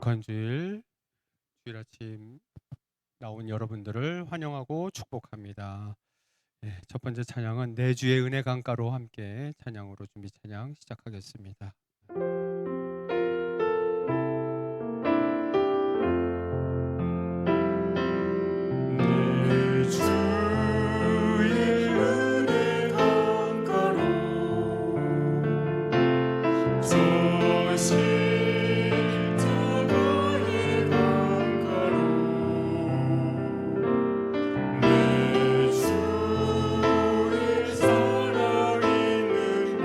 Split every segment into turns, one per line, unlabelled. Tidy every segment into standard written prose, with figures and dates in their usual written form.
거룩한 주일 아침 나온 여러분들을 환영하고 축복합니다. 첫 번째 찬양은 내 주의 은혜 강가로 함께 찬양으로 준비 찬양 시작하겠습니다. 내 주의 은혜 강가로 저 십자가의 강가로 내 주의 사랑 있는 곳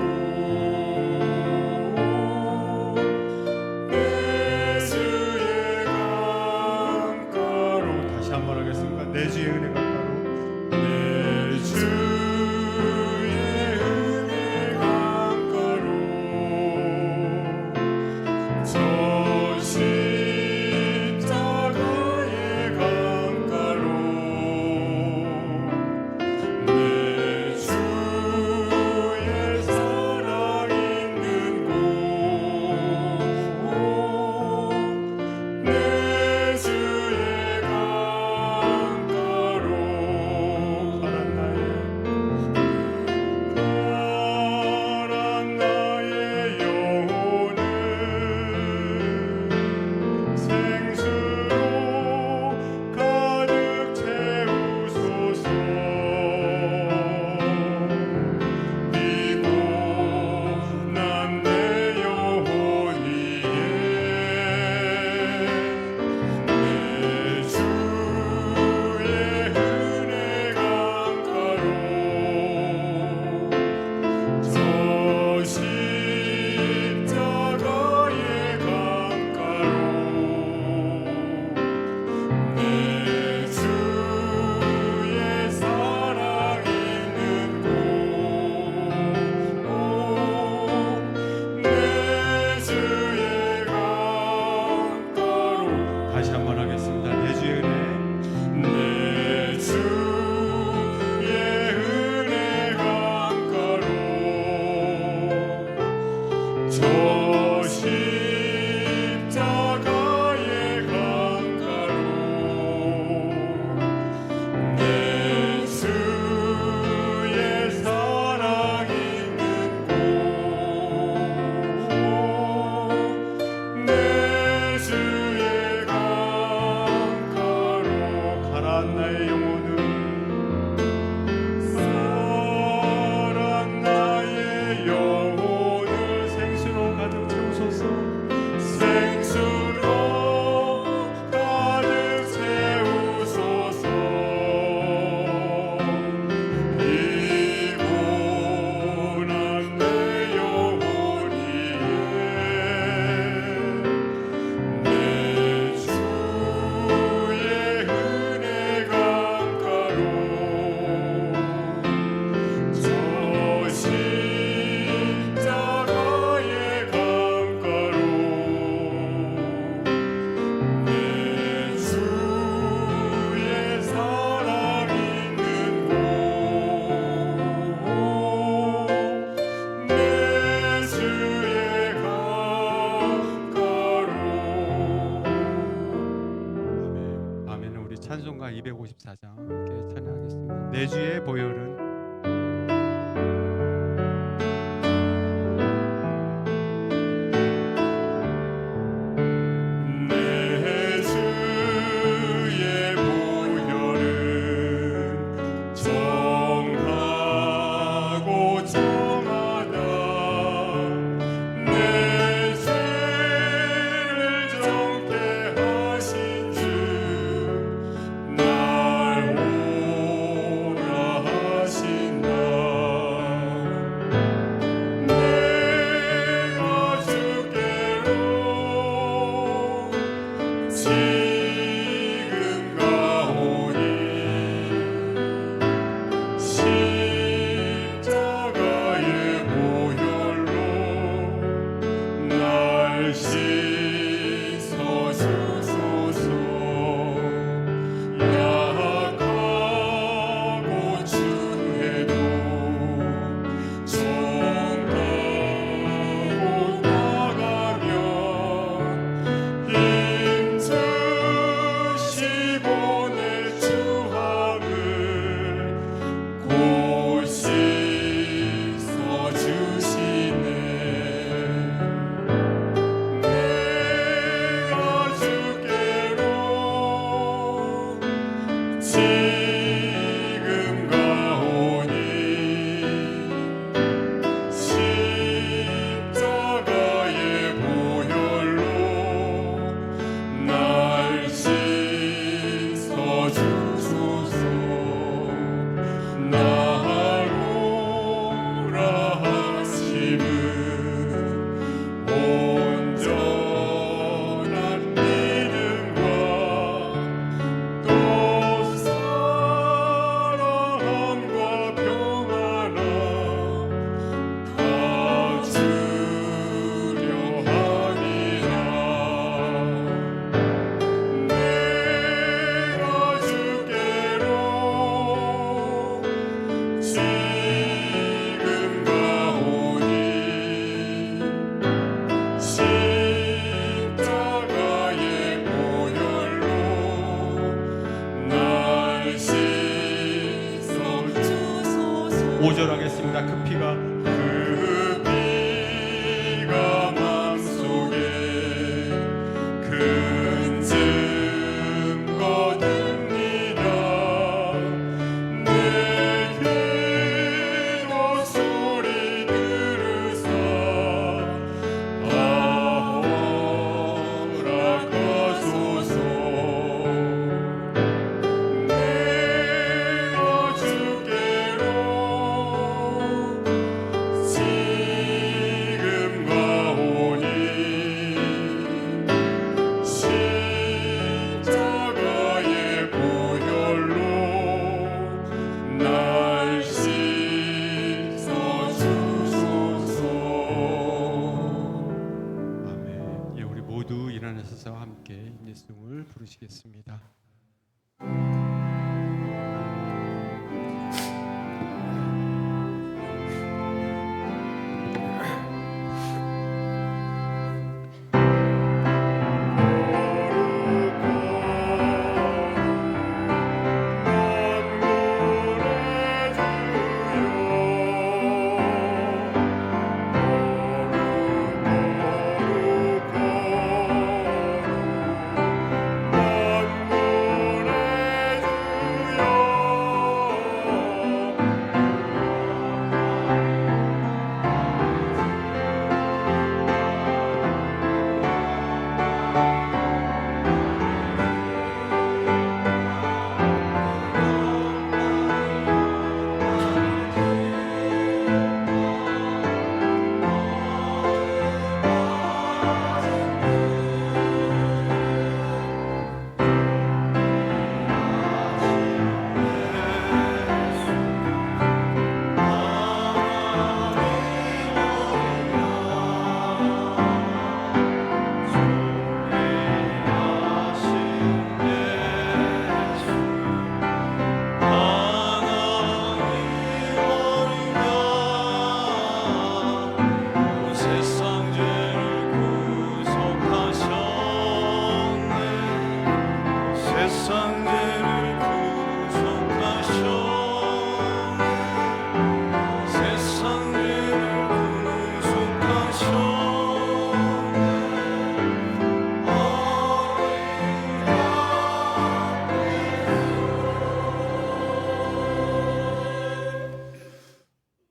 5절 하겠습니다. 그 피가
마음속에 큰 증거 됩니다. 내 기도 소리 들으사 허락하소서. 내가 주께로 지금 가오니 십자가의 보혈로 날 씻어주소서.
아멘. 예, 우리 모두 일어나셔서 함께 인내송을 부르시겠습니다.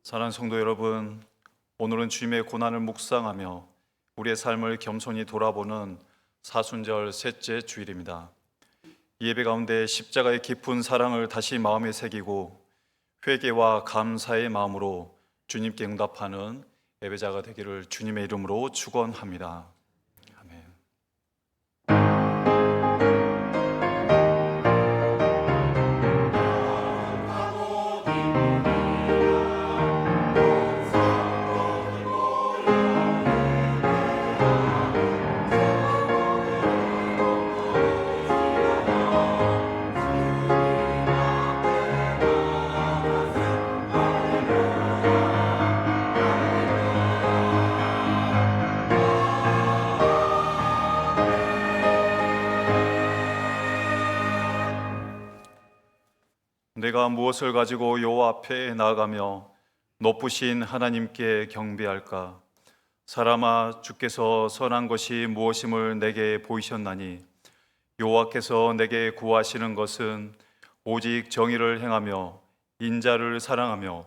사랑하는 성도 여러분, 오늘은 주님의 고난을 묵상하며 우리의 삶을 겸손히 돌아보는 사순절 셋째 주일입니다. 이 예배 가운데 십자가의 깊은 사랑을 다시 마음에 새기고 회개와 감사의 마음으로 주님께 응답하는 예배자가 되기를 주님의 이름으로 축원합니다. 아멘. 내가 무엇을 가지고 여호와 앞에 나아가며 높으신 하나님께 경배할까? 사람아, 주께서 선한 것이 무엇임을 내게 보이셨나니 여호와께서 내게 구하시는 것은 오직 정의를 행하며 인자를 사랑하며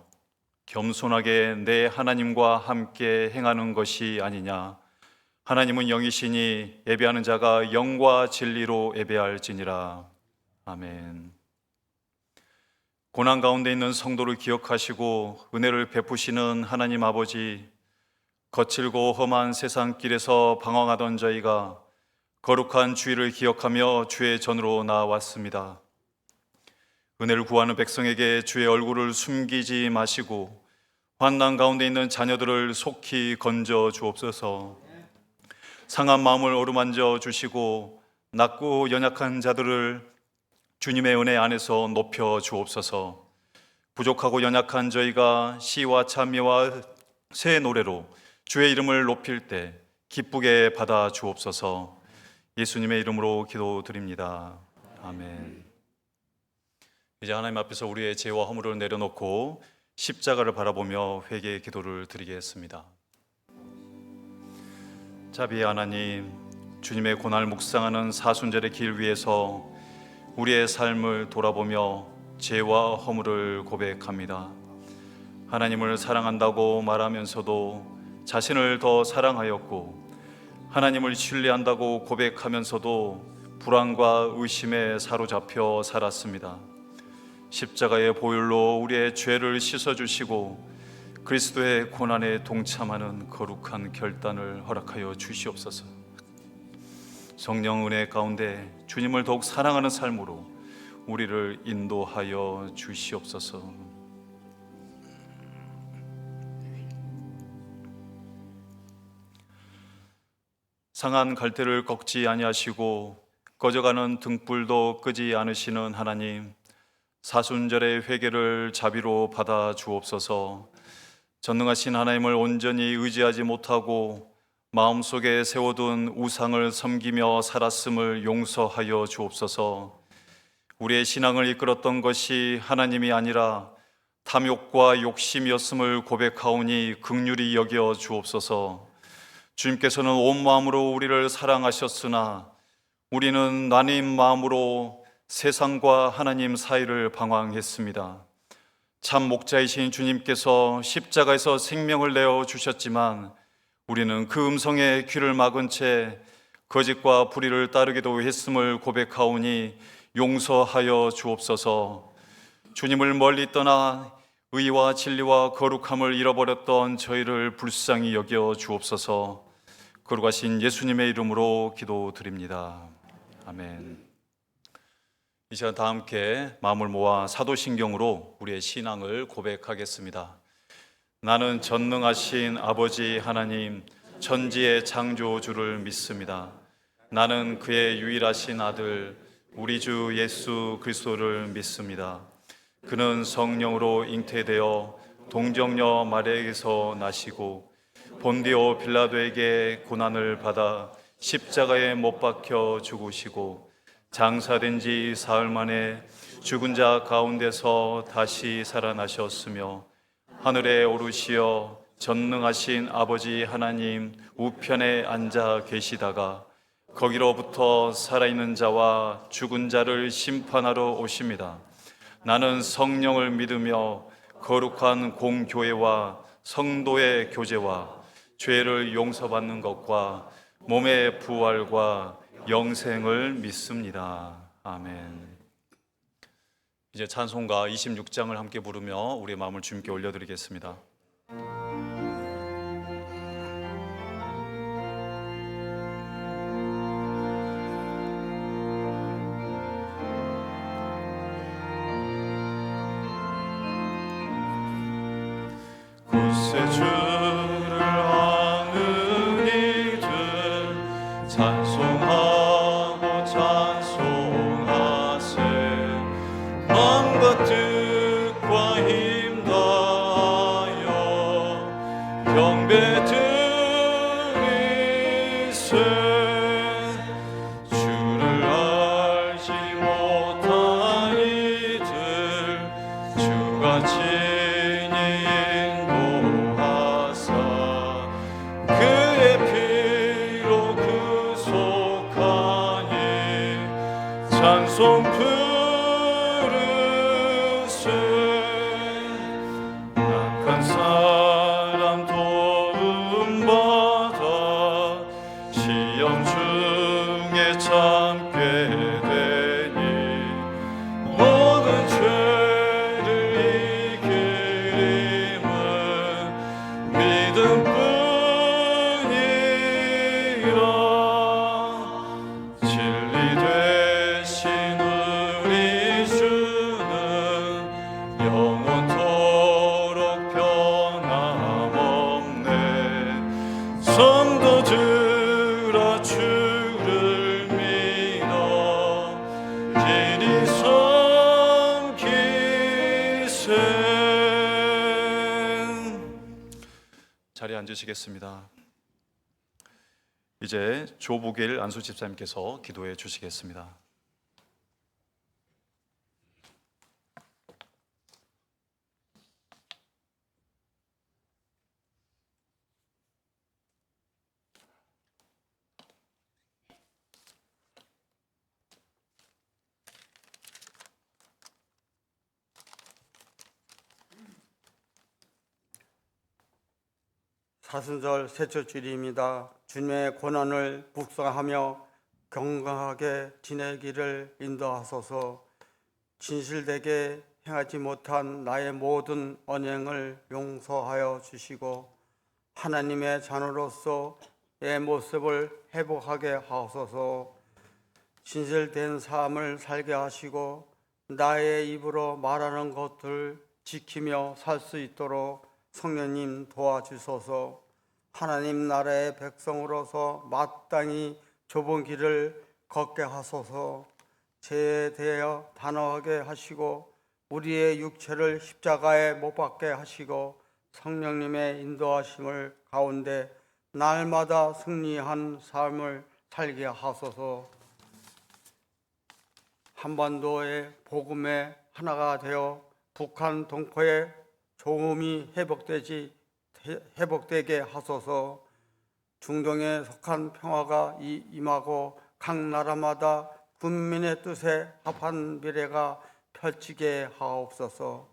겸손하게 내 하나님과 함께 행하는 것이 아니냐. 하나님은 영이시니 예배하는 자가 영과 진리로 예배할지니라. 아멘. 고난 가운데 있는 성도를 기억하시고 은혜를 베푸시는 하나님 아버지, 거칠고 험한 세상 길에서 방황하던 저희가 거룩한 주일을 기억하며 주의 전으로 나왔습니다. 은혜를 구하는 백성에게 주의 얼굴을 숨기지 마시고 환난 가운데 있는 자녀들을 속히 건져 주옵소서. 상한 마음을 어루만져 주시고 낮고 연약한 자들을 주님의 은혜 안에서 높여 주옵소서. 부족하고 연약한 저희가 시와 찬미와 새 노래로 주의 이름을 높일 때 기쁘게 받아 주옵소서. 예수님의 이름으로 기도드립니다. 아멘. 이제 하나님 앞에서 우리의 죄와 허물을 내려놓고 십자가를 바라보며 회개의 기도를 드리겠습니다. 자비의 하나님, 주님의 고난을 묵상하는 사순절의 길 위에서 우리의 삶을 돌아보며 죄와 허물을 고백합니다. 하나님을 사랑한다고 말하면서도 자신을 더 사랑하였고, 하나님을 신뢰한다고 고백하면서도 불안과 의심에 사로잡혀 살았습니다. 십자가의 보혈로 우리의 죄를 씻어주시고 그리스도의 고난에 동참하는 거룩한 결단을 허락하여 주시옵소서. 성령 은혜 가운데 주님을 더욱 사랑하는 삶으로 우리를 인도하여 주시옵소서. 상한 갈대를 꺾지 아니하시고 꺼져가는 등불도 끄지 않으시는 하나님, 사순절의 회개를 자비로 받아 주옵소서. 전능하신 하나님을 온전히 의지하지 못하고 마음속에 세워둔 우상을 섬기며 살았음을 용서하여 주옵소서. 우리의 신앙을 이끌었던 것이 하나님이 아니라 탐욕과 욕심이었음을 고백하오니 긍휼히 여겨 주옵소서. 주님께서는 온 마음으로 우리를 사랑하셨으나 우리는 나뉜 마음으로 세상과 하나님 사이를 방황했습니다. 참 목자이신 주님께서 십자가에서 생명을 내어 주셨지만 우리는 그 음성에 귀를 막은 채 거짓과 불의를 따르기도 했음을 고백하오니 용서하여 주옵소서. 주님을 멀리 떠나 의와 진리와 거룩함을 잃어버렸던 저희를 불쌍히 여겨 주옵소서. 거룩하신 예수님의 이름으로 기도드립니다. 아멘. 이 시간 다 함께 마음을 모아 사도신경으로 우리의 신앙을 고백하겠습니다. 나는 전능하신 아버지 하나님, 천지의 창조주를 믿습니다. 나는 그의 유일하신 아들 우리 주 예수 그리스도를 믿습니다. 그는 성령으로 잉태되어 동정녀 마리아에게서 나시고 본디오 빌라도에게 고난을 받아 십자가에 못 박혀 죽으시고 장사된 지 사흘 만에 죽은 자 가운데서 다시 살아나셨으며 하늘에 오르시어 전능하신 아버지 하나님 우편에 앉아 계시다가 거기로부터 살아있는 자와 죽은 자를 심판하러 오십니다. 나는 성령을 믿으며 거룩한 공교회와 성도의 교제와 죄를 용서받는 것과 몸의 부활과 영생을 믿습니다. 아멘. 이제 찬송가 26장을 함께 부르며 우리의 마음을 주님께 올려드리겠습니다. 구세주를 아는 이들 찬송하고 찬송하세. 마음과 뜻과 힘 다하여 경배 드리세. 주를 알지 못한 이들 주가 친히 인도하사 그의 피로 구속하니 찬송 부르세. 악한 사람 도움받아 시험 중에 참게 되니 모든 죄를 이기림은 믿음뿐이라. 진리 되신 우리 주는 영원토록 변함없네. 성도들아 주를 믿어 길이 섬기세. 자리에 앉으시겠습니다. 이제 조부길 안수 집사님께서 기도해 주시겠습니다.
사순절 셋째 주일입니다. 주님의 고난을 묵상하며 건강하게 지내기를 인도하소서. 진실되게 행하지 못한 나의 모든 언행을 용서하여 주시고 하나님의 자녀로서 내 모습을 회복하게 하소서. 진실된 삶을 살게 하시고 나의 입으로 말하는 것을 지키며 살 수 있도록 성령님 도와주소서. 하나님 나라의 백성으로서 마땅히 좁은 길을 걷게 하소서. 죄에 대하여 단호하게 하시고 우리의 육체를 십자가에 못 박게 하시고 성령님의 인도하심을 가운데 날마다 승리한 삶을 살게 하소서. 한반도의 복음의 하나가 되어 북한 동포의 조음이 회복되게 하소서. 중동에 속한 평화가 임하고 각 나라마다 군민의 뜻에 합한 미래가 펼치게 하옵소서.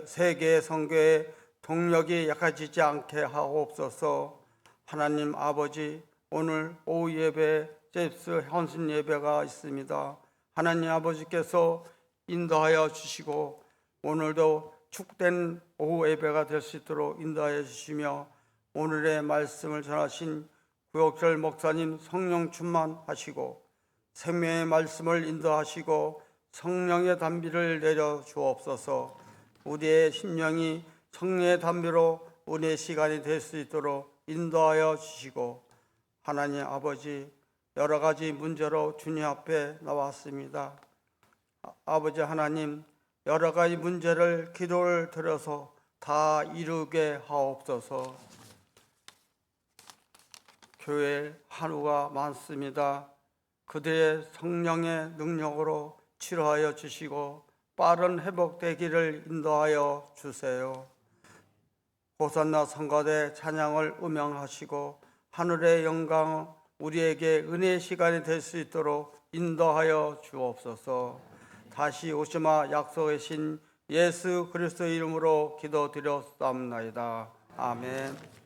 세계 선교의 동력이 약해지지 않게 하옵소서. 하나님 아버지, 오늘 오후 예배 제입스 헌신 예배가 있습니다. 하나님 아버지께서 인도하여 주시고 오늘도 축된 오후 예배가 될 수 있도록 인도하여 주시며 오늘의 말씀을 전하신 구역절 목사님 성령 충만하시고 생명의 말씀을 인도하시고 성령의 단비를 내려 주옵소서. 우리의 심령이 성령의 단비로 은혜의 시간이 될 수 있도록 인도하여 주시고 하나님 아버지, 여러 가지 문제로 주님 앞에 나왔습니다. 아버지 하나님, 여러 가지 문제를 기도를 드려서 다 이루게 하옵소서. 교회 한우가 많습니다. 그들의 성령의 능력으로 치료하여 주시고 빠른 회복되기를 인도하여 주세요. 호산나 성가대 찬양을 음향하시고 하늘의 영광 우리에게 은혜의 시간이 될 수 있도록 인도하여 주옵소서. 다시 오시마 약속하신 예수 그리스도의 이름으로 기도드렸사옵나이다. 아멘.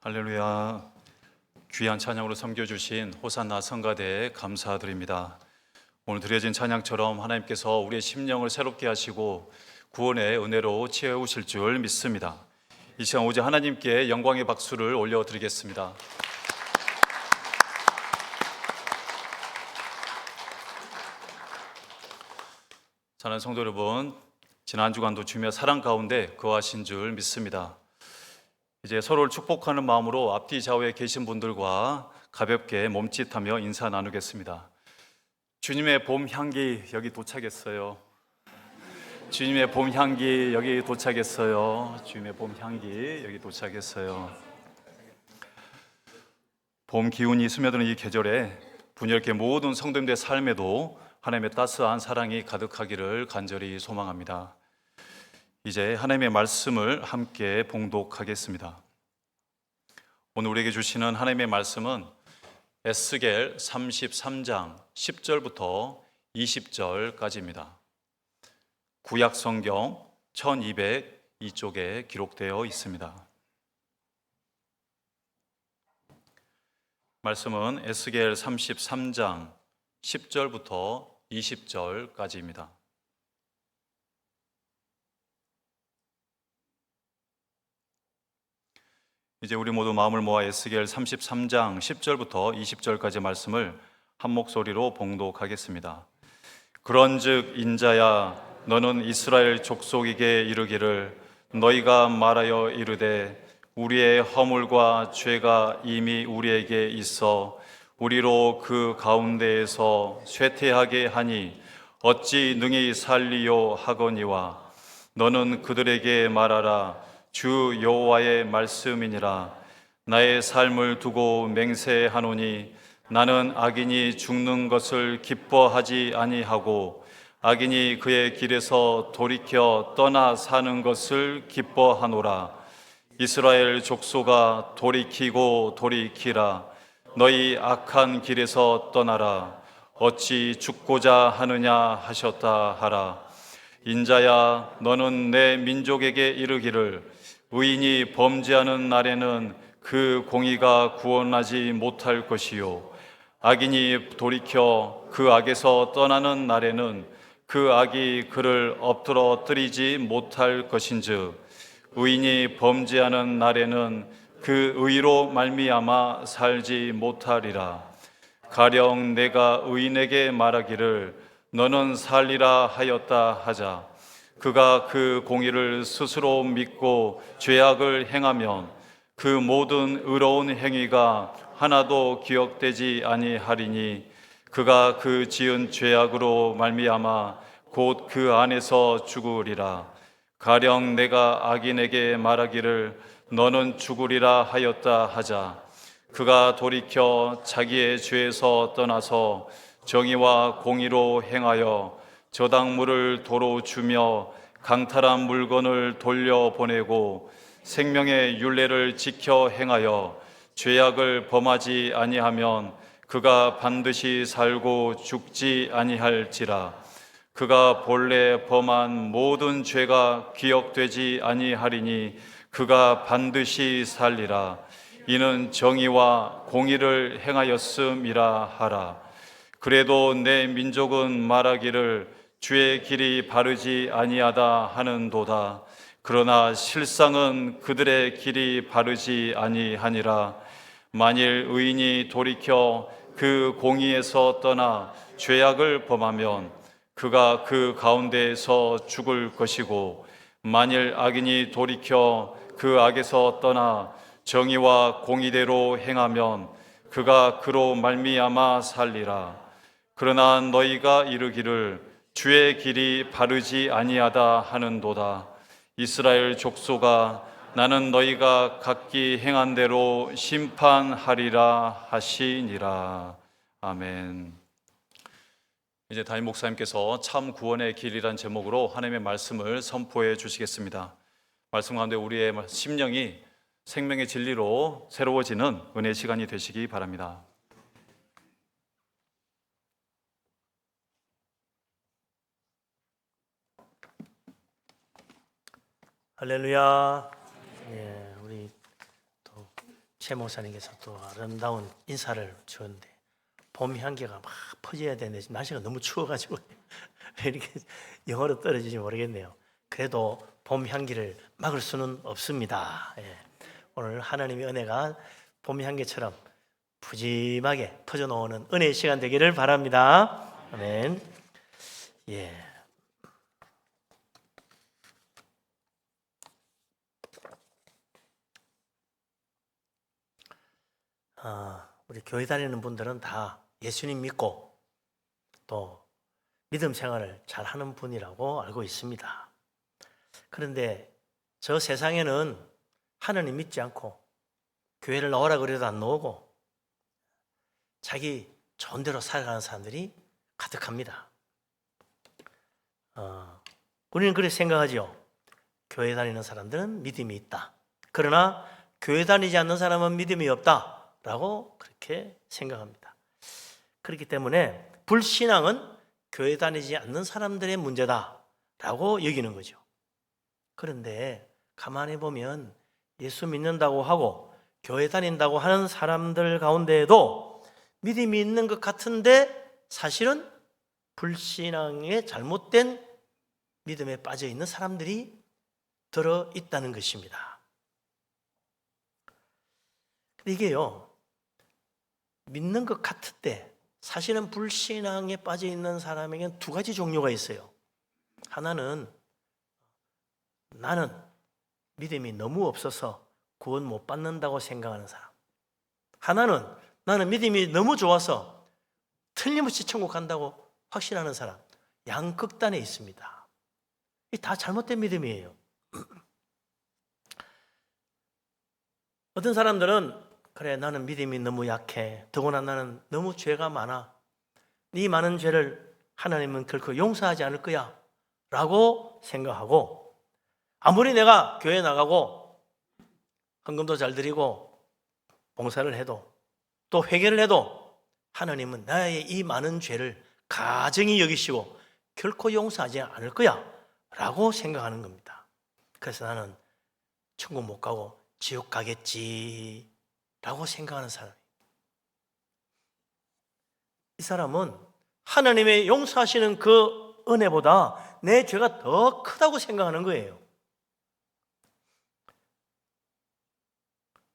할렐루야. 귀한 찬양으로 섬겨주신 호산나 성가대에 감사드립니다. 오늘 드려진 찬양처럼 하나님께서 우리의 심령을 새롭게 하시고 구원의 은혜로 채우실 줄 믿습니다. 이 시간 오직 하나님께 영광의 박수를 올려드리겠습니다. 사랑하는 성도 여러분, 지난 주간도 주님의 사랑 가운데 거하신 줄 믿습니다. 이제 서로를 축복하는 마음으로 앞뒤 좌우에 계신 분들과 가볍게 몸짓하며 인사 나누겠습니다. 주님의 봄 향기 여기 도착했어요. 주님의 봄 향기 여기 도착했어요. 주님의 봄 향기 여기 도착했어요. 봄 기운이 스며드는 이 계절에 분열케 모든 성도님들의 삶에도 하나님의 따스한 사랑이 가득하기를 간절히 소망합니다. 이제 하나님의 말씀을 함께 봉독하겠습니다. 오늘 우리에게 주시는 하나님의 말씀은 에스겔 33장 10절부터 20절까지입니다. 구약 성경 1202쪽에 기록되어 있습니다. 말씀은 에스겔 33장 10절부터 20절까지입니다. 이제 우리 모두 마음을 모아 에스겔 33장 10절부터 20절까지 말씀을 한 목소리로 봉독하겠습니다. 그런즉 인자야 너는 이스라엘 족속에게 이르기를 너희가 말하여 이르되 우리의 허물과 죄가 이미 우리에게 있어 우리로 그 가운데에서 쇠퇴하게 하니 어찌 능히 살리요 하거니와 너는 그들에게 말하라 주 여호와의 말씀이니라. 나의 삶을 두고 맹세하노니 나는 악인이 죽는 것을 기뻐하지 아니하고 악인이 그의 길에서 돌이켜 떠나 사는 것을 기뻐하노라. 이스라엘 족속아 돌이키고 돌이키라. 너희 악한 길에서 떠나라. 어찌 죽고자 하느냐 하셨다 하라. 인자야 너는 내 민족에게 이르기를 의인이 범죄하는 날에는 그 공의가 구원하지 못할 것이요 악인이 돌이켜 그 악에서 떠나는 날에는 그 악이 그를 엎드러뜨리지 못할 것인즉 의인이 범죄하는 날에는 그 의로 말미암아 살지 못하리라. 가령 내가 의인에게 말하기를 너는 살리라 하였다 하자 그가 그 공의를 스스로 믿고 죄악을 행하면 그 모든 의로운 행위가 하나도 기억되지 아니하리니 그가 그 지은 죄악으로 말미암아 곧 그 안에서 죽으리라. 가령 내가 악인에게 말하기를 너는 죽으리라 하였다 하자 그가 돌이켜 자기의 죄에서 떠나서 정의와 공의로 행하여 저당물을 도로 주며 강탈한 물건을 돌려보내고 생명의 율례를 지켜 행하여 죄악을 범하지 아니하면 그가 반드시 살고 죽지 아니할지라. 그가 본래 범한 모든 죄가 기억되지 아니하리니 그가 반드시 살리라. 이는 정의와 공의를 행하였음이라 하라. 그래도 내 민족은 말하기를 주의 길이 바르지 아니하다 하는도다. 그러나 실상은 그들의 길이 바르지 아니하니라. 만일 의인이 돌이켜 그 공의에서 떠나 죄악을 범하면 그가 그 가운데에서 죽을 것이고 만일 악인이 돌이켜 그 악에서 떠나 정의와 공의대로 행하면 그가 그로 말미암아 살리라. 그러나 너희가 이르기를 주의 길이 바르지 아니하다 하는도다. 이스라엘 족속아 나는 너희가 각기 행한 대로 심판하리라 하시니라. 아멘. 이제 담임 목사님께서 참 구원의 길이란 제목으로 하나님의 말씀을 선포해 주시겠습니다. 말씀 가운데 우리의 심령이 생명의 진리로 새로워지는 은혜 시간이 되시기 바랍니다.
할렐루야. 우리 또 최 목사님께서 또 아름다운 인사를 주었는데 봄 향기가 막 퍼져야 되는데 지금 날씨가 너무 추워가지고 왜 이렇게 영어로 떨어지지 모르겠네요. 그래도 봄 향기를 막을 수는 없습니다. 예. 오늘 하나님의 은혜가 봄 향기처럼 푸짐하게 퍼져나오는 은혜의 시간 되기를 바랍니다. 아멘. 예. 우리 교회 다니는 분들은 다 예수님 믿고 또 믿음 생활을 잘 하는 분이라고 알고 있습니다. 그런데 저 세상에는 하나님 믿지 않고 교회를 나오라 그래도 안 나오고 자기 좋은 대로 살아가는 사람들이 가득합니다. 우리는 그렇게 생각하죠. 교회 다니는 사람들은 믿음이 있다. 그러나 교회 다니지 않는 사람은 믿음이 없다 라고 그렇게 생각합니다. 그렇기 때문에 불신앙은 교회 다니지 않는 사람들의 문제다 라고 여기는 거죠. 그런데 가만히 보면 예수 믿는다고 하고 교회 다닌다고 하는 사람들 가운데에도 믿음이 있는 것 같은데 사실은 불신앙의 잘못된 믿음에 빠져 있는 사람들이 들어 있다는 것입니다. 이게요, 믿는 것 같을 때 사실은 불신앙에 빠져 있는 사람에게는 두 가지 종류가 있어요. 하나는 나는 믿음이 너무 없어서 구원 못 받는다고 생각하는 사람. 하나는 나는 믿음이 너무 좋아서 틀림없이 천국 간다고 확신하는 사람. 양극단에 있습니다. 이 다 잘못된 믿음이에요. 어떤 사람들은 그래, 나는 믿음이 너무 약해. 더구나 나는 너무 죄가 많아. 네 많은 죄를 하나님은 결코 용서하지 않을 거야 라고 생각하고, 아무리 내가 교회 나가고 헌금도 잘 드리고 봉사를 해도 또 회개를 해도 하나님은 나의 이 많은 죄를 가증히 여기시고 결코 용서하지 않을 거야 라고 생각하는 겁니다. 그래서 나는 천국 못 가고 지옥 가겠지 라고 생각하는 사람이에요. 이 사람은 하나님의 용서하시는 그 은혜보다 내 죄가 더 크다고 생각하는 거예요.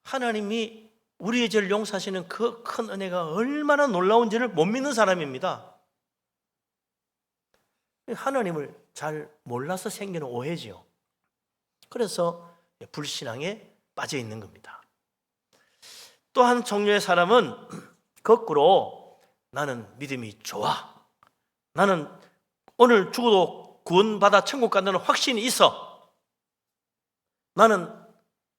하나님이 우리의 죄를 용서하시는 그 큰 은혜가 얼마나 놀라운지를 못 믿는 사람입니다. 하나님을 잘 몰라서 생기는 오해지요. 그래서 불신앙에 빠져 있는 겁니다. 또 한 종류의 사람은 거꾸로 나는 믿음이 좋아. 나는 오늘 죽어도 구원받아 천국 간다는 확신이 있어. 나는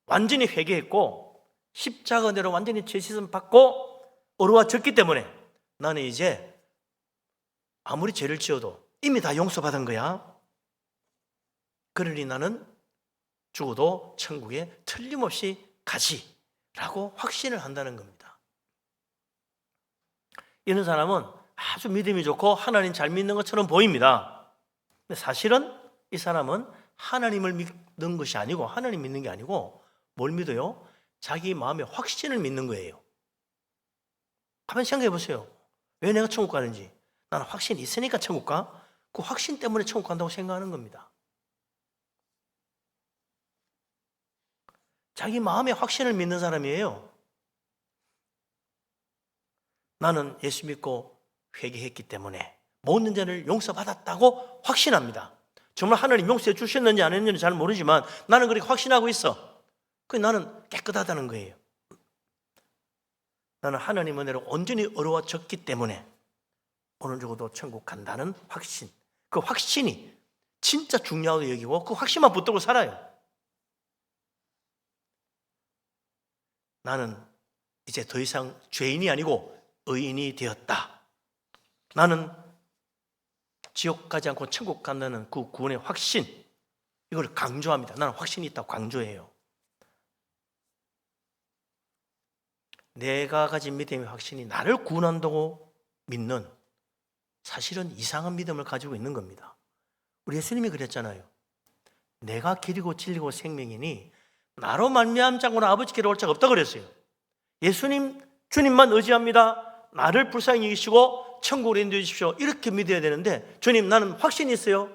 완전히 회개했고 십자가 은혜로 완전히 죄 씻음 받고 어루와졌기 때문에 나는 이제 아무리 죄를 지어도 이미 다 용서받은 거야. 그러니 나는 죽어도 천국에 틀림없이 가지 라고 확신을 한다는 겁니다. 이런 사람은 아주 믿음이 좋고 하나님 잘 믿는 것처럼 보입니다. 근데 사실은 이 사람은 하나님을 믿는 것이 아니고, 하나님 믿는 게 아니고 뭘 믿어요? 자기 마음의 확신을 믿는 거예요. 가만히 생각해 보세요. 왜 내가 천국 가는지. 나는 확신이 있으니까 천국 가. 그 확신 때문에 천국 간다고 생각하는 겁니다. 자기 마음의 확신을 믿는 사람이에요. 나는 예수 믿고 회개했기 때문에 모든 죄를 용서받았다고 확신합니다. 정말 하나님 용서해 주셨는지 안 했는지 잘 모르지만 나는 그렇게 확신하고 있어. 나는 깨끗하다는 거예요. 나는 하나님 은혜로 온전히 어려워졌기 때문에 오늘 죽어도 천국 간다는 확신. 그 확신이 진짜 중요하다고 여기고 그 확신만 붙들고 살아요. 나는 이제 더 이상 죄인이 아니고 의인이 되었다. 나는 지옥 가지 않고 천국 간다는 그 구원의 확신, 이걸 강조합니다. 나는 확신이 있다고 강조해요. 내가 가진 믿음의 확신이 나를 구원한다고 믿는, 사실은 이상한 믿음을 가지고 있는 겁니다. 우리 예수님이 그랬잖아요. 내가 길이고 진리고 생명이니 나로 말미암지 않고는 아버지께로 올 자가 없다고 그랬어요. 예수님, 주님만 의지합니다. 나를 불쌍히 여기시고 천국으로 인도해 주십시오. 이렇게 믿어야 되는데, 주님 나는 확신이 있어요.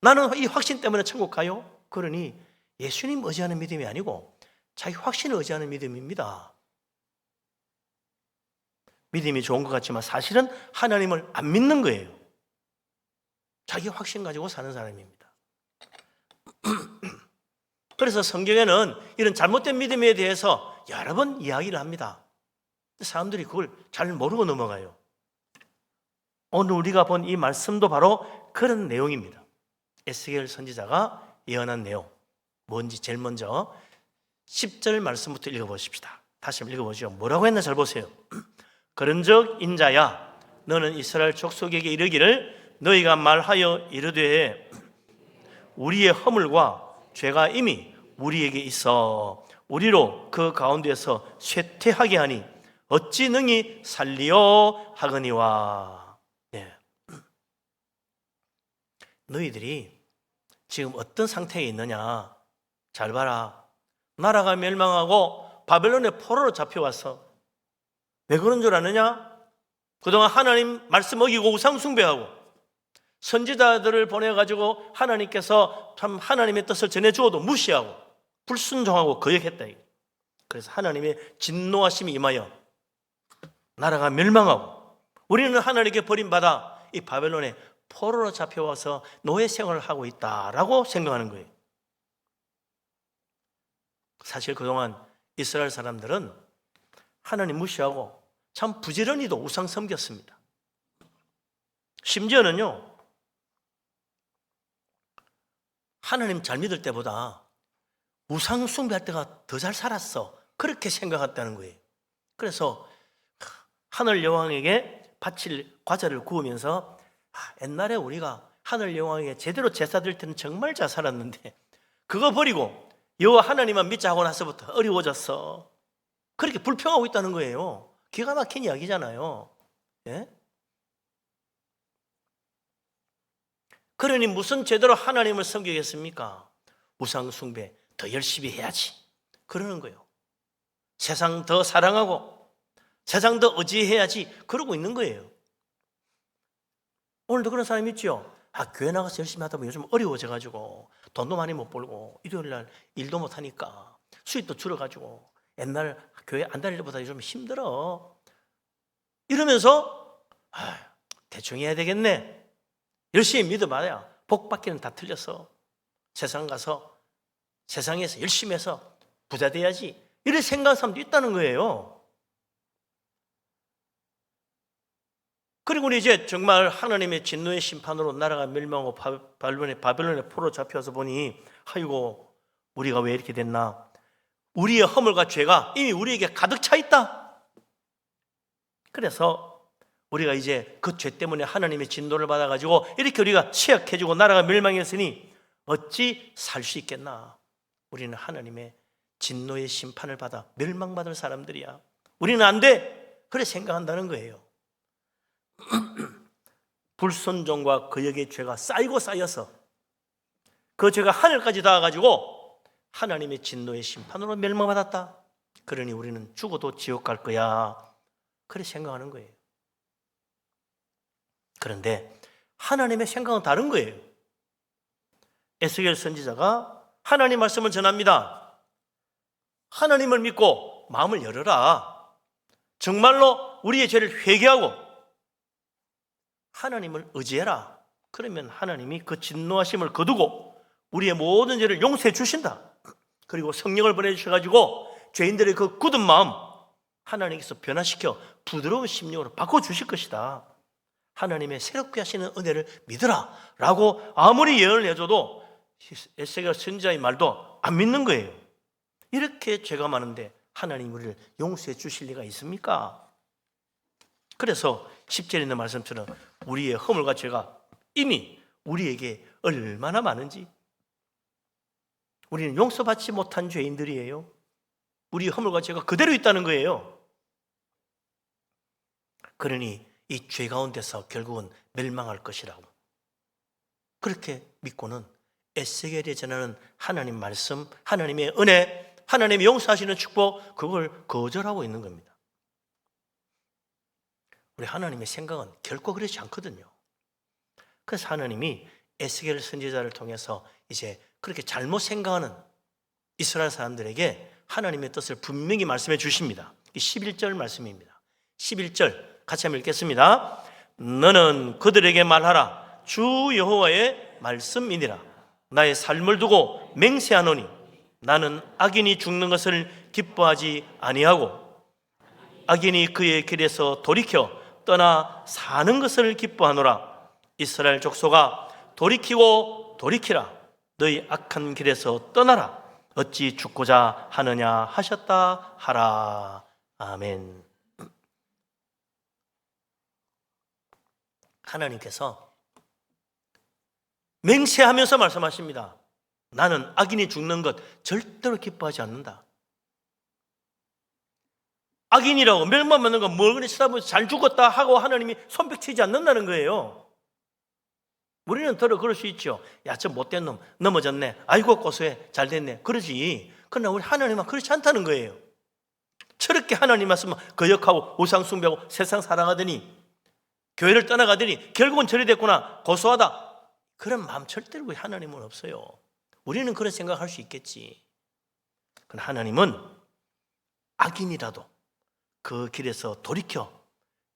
나는 이 확신 때문에 천국 가요. 그러니 예수님 의지하는 믿음이 아니고 자기 확신을 의지하는 믿음입니다. 믿음이 좋은 것 같지만 사실은 하나님을 안 믿는 거예요. 자기 확신 가지고 사는 사람입니다. 그래서 성경에는 이런 잘못된 믿음에 대해서 여러 번 이야기를 합니다. 사람들이 그걸 잘 모르고 넘어가요. 오늘 우리가 본 이 말씀도 바로 그런 내용입니다. 에스겔 선지자가 예언한 내용, 뭔지 제일 먼저 10절 말씀부터 읽어보십시다. 다시 한번 읽어보죠. 뭐라고 했나 잘 보세요. 그런즉 인자야, 너는 이스라엘 족속에게 이르기를, 너희가 말하여 이르되 우리의 허물과 죄가 이미 우리에게 있어 우리로 그 가운데서 쇠퇴하게 하니 어찌 능히 살리어 하거니와. 네. 너희들이 지금 어떤 상태에 있느냐 잘 봐라. 나라가 멸망하고 바벨론의 포로로 잡혀왔어. 왜 그런 줄 아느냐? 그동안 하나님 말씀 어기고 우상 숭배하고 선지자들을 보내가지고 하나님께서 참 하나님의 뜻을 전해주어도 무시하고 불순종하고 거역했다. 그래서 하나님의 진노하심이 임하여 나라가 멸망하고 우리는 하나님께 버림받아 이 바벨론에 포로로 잡혀와서 노예 생활을 하고 있다라고 생각하는 거예요. 사실 그동안 이스라엘 사람들은 하나님 무시하고 참 부지런히도 우상 섬겼습니다. 심지어는요, 하나님 잘 믿을 때보다 우상 숭배할 때가 더 잘 살았어. 그렇게 생각했다는 거예요. 그래서 하늘 여왕에게 바칠 과자를 구우면서 옛날에 우리가 하늘 여왕에게 제대로 제사 드릴 때는 정말 잘 살았는데 그거 버리고 여호와 하나님만 믿자 하고 나서부터 어려워졌어. 그렇게 불평하고 있다는 거예요. 기가 막힌 이야기잖아요. 예? 그러니 무슨 제대로 하나님을 섬기겠습니까? 우상 숭배 더 열심히 해야지 그러는 거예요. 세상 더 사랑하고 세상 더 의지해야지 그러고 있는 거예요. 오늘도 그런 사람이 있죠. 교회 나가서 열심히 하다 보면 요즘 어려워져가지고 돈도 많이 못 벌고 일요일날 일도 못하니까 수입도 줄어가지고 옛날 교회 안 다닐 때보다 요즘 힘들어 이러면서 대충 해야 되겠네. 열심히 믿어봐야 복 받기는 다 틀렸어. 세상 가서 세상에서 열심히 해서 부자 돼야지 이렇게 생각하는 사람도 있다는 거예요. 그리고 이제 정말 하나님의 진노의 심판으로 나라가 멸망하고 바벨론의 포로 잡혀서 보니 아이고 우리가 왜 이렇게 됐나. 우리의 허물과 죄가 이미 우리에게 가득 차 있다. 그래서 우리가 이제 그 죄 때문에 하나님의 진노를 받아가지고 이렇게 우리가 쇠약해지고 나라가 멸망했으니 어찌 살 수 있겠나. 우리는 하나님의 진노의 심판을 받아 멸망받을 사람들이야. 우리는 안 돼. 그래 생각한다는 거예요. 불순종과 거역의 죄가 쌓이고 쌓여서 그 죄가 하늘까지 닿아가지고 하나님의 진노의 심판으로 멸망받았다. 그러니 우리는 죽어도 지옥 갈 거야. 그래 생각하는 거예요. 그런데 하나님의 생각은 다른 거예요. 에스겔 선지자가 하나님 말씀을 전합니다. 하나님을 믿고 마음을 열어라. 정말로 우리의 죄를 회개하고 하나님을 의지해라. 그러면 하나님이 그 진노하심을 거두고 우리의 모든 죄를 용서해 주신다. 그리고 성령을 보내주셔가지고 죄인들의 그 굳은 마음 하나님께서 변화시켜 부드러운 심령으로 바꿔주실 것이다. 하나님의 새롭게 하시는 은혜를 믿으라 라고 아무리 예언을 해줘도 에스겔 선지자의 말도 안 믿는 거예요. 이렇게 죄가 많은데 하나님 우리를 용서해 주실 리가 있습니까? 그래서 10절에 있는 말씀처럼 우리의 허물과 죄가 이미 우리에게 얼마나 많은지, 우리는 용서받지 못한 죄인들이에요. 우리의 허물과 죄가 그대로 있다는 거예요. 그러니 이 죄 가운데서 결국은 멸망할 것이라고 그렇게 믿고는 에스겔이 전하는 하나님 말씀, 하나님의 은혜, 하나님이 용서하시는 축복, 그걸 거절하고 있는 겁니다. 우리 하나님의 생각은 결코 그렇지 않거든요. 그래서 하나님이 에스겔 선지자를 통해서 이제 그렇게 잘못 생각하는 이스라엘 사람들에게 하나님의 뜻을 분명히 말씀해 주십니다. 11절 말씀입니다. 11절 같이 한번 읽겠습니다. 너는 그들에게 말하라. 주 여호와의 말씀이니라. 나의 삶을 두고 맹세하노니 나는 악인이 죽는 것을 기뻐하지 아니하고 악인이 그의 길에서 돌이켜 떠나 사는 것을 기뻐하노라. 이스라엘 족속아 돌이키고 돌이키라. 너희 악한 길에서 떠나라. 어찌 죽고자 하느냐 하셨다 하라. 아멘. 하나님께서 맹세하면서 말씀하십니다. 나는 악인이 죽는 것 절대로 기뻐하지 않는다. 악인이라고 멸망받는 건 멀거니 쳐다보면서 잘 죽었다 하고 하나님이 손뼉치지 않는다는 거예요. 우리는 더러 그럴 수 있죠. 야, 저 못된 놈 넘어졌네. 아이고 고소해. 잘 됐네. 그러지. 그러나 우리 하나님은 그렇지 않다는 거예요. 저렇게 하나님 말씀을 거역하고 우상 숭배하고 세상 사랑하더니 교회를 떠나가더니 결국은 저리 됐구나. 고소하다. 그런 마음 절대로 우리 하나님은 없어요. 우리는 그런 생각할 수 있겠지. 그러나 하나님은 악인이라도 그 길에서 돌이켜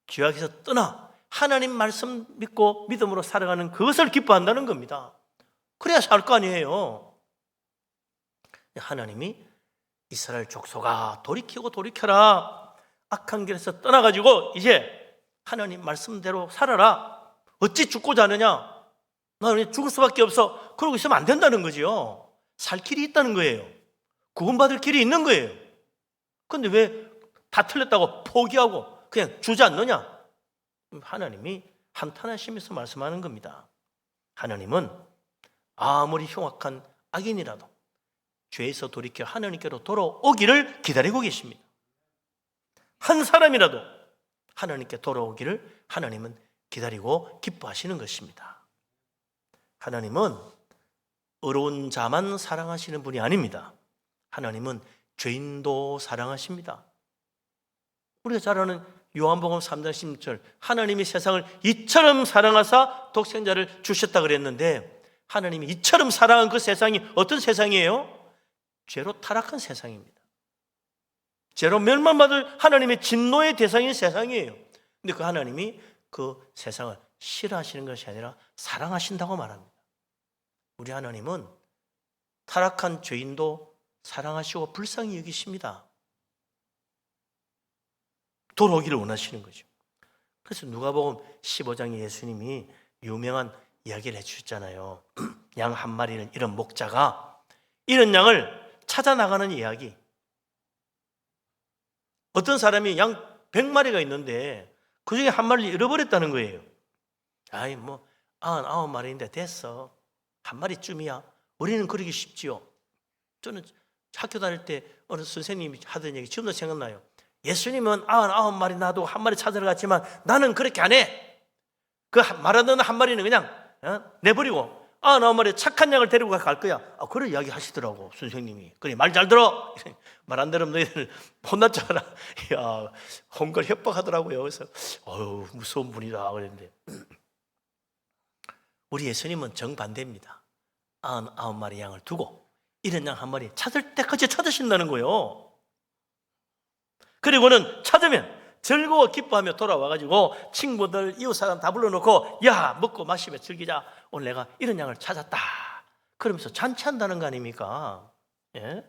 죄악에서 떠나 하나님 말씀 믿고 믿음으로 살아가는 그것을 기뻐한다는 겁니다. 그래야 살 거 아니에요. 하나님이 이스라엘 족속아 돌이키고 돌이켜라. 악한 길에서 떠나가지고 이제 하나님 말씀대로 살아라. 어찌 죽고자 하느냐. 나는 죽을 수밖에 없어. 그러고 있으면 안 된다는 거지요. 살 길이 있다는 거예요. 구원받을 길이 있는 거예요. 그런데 왜 다 틀렸다고 포기하고 그냥 주저앉느냐. 하나님이 한탄하시면서 말씀하는 겁니다. 하나님은 아무리 흉악한 악인이라도 죄에서 돌이켜 하나님께로 돌아오기를 기다리고 계십니다. 한 사람이라도 하나님께 돌아오기를 하나님은 기다리고 기뻐하시는 것입니다. 하나님은 의로운 자만 사랑하시는 분이 아닙니다. 하나님은 죄인도 사랑하십니다. 우리가 잘 아는 요한복음 3장 16절 하나님이 세상을 이처럼 사랑하사 독생자를 주셨다 그랬는데 하나님이 이처럼 사랑한 그 세상이 어떤 세상이에요? 죄로 타락한 세상입니다. 죄로 멸망받을 하나님의 진노의 대상인 세상이에요. 근데 그 하나님이 그 세상을 싫어하시는 것이 아니라 사랑하신다고 말합니다. 우리 하나님은 타락한 죄인도 사랑하시고 불쌍히 여기십니다. 돌아오기를 원하시는 거죠. 그래서 누가복음 15장에 예수님이 유명한 이야기를 해주셨잖아요. 양 한 마리를 잃은 목자가 잃은 양을 찾아 나가는 이야기. 어떤 사람이 양 100마리가 있는데 그 중에 한 마리를 잃어버렸다는 거예요. 아이 뭐 99마리인데 됐어. 한 마리쯤이야. 우리는 그러기 쉽지요. 저는 학교 다닐 때 어느 선생님이 하던 얘기 지금도 생각나요. 예수님은 99마리 놔두고 한 마리 찾으러 갔지만 나는 그렇게 안 해. 그 말하는 한 마리는 그냥 내버리고 99마리 착한 양을 데리고 갈 거야. 그런 이야기 하시더라고 선생님이. 그래 말 잘 들어. 말 안 들으면 너희들 혼날 줄 알아. 야, 혼걸 협박하더라고요. 그래서 무서운 분이다 그랬는데 우리 예수님은 정반대입니다. 99마리 양을 두고 잃은 양 한 마리 찾을 때까지 찾으신다는 거예요. 그리고는 찾으면 즐거워 기뻐하며 돌아와가지고 친구들 이웃사람 다 불러놓고 야 먹고 마시며 즐기자. 오늘 내가 이런 양을 찾았다. 그러면서 잔치한다는 거 아닙니까? 예?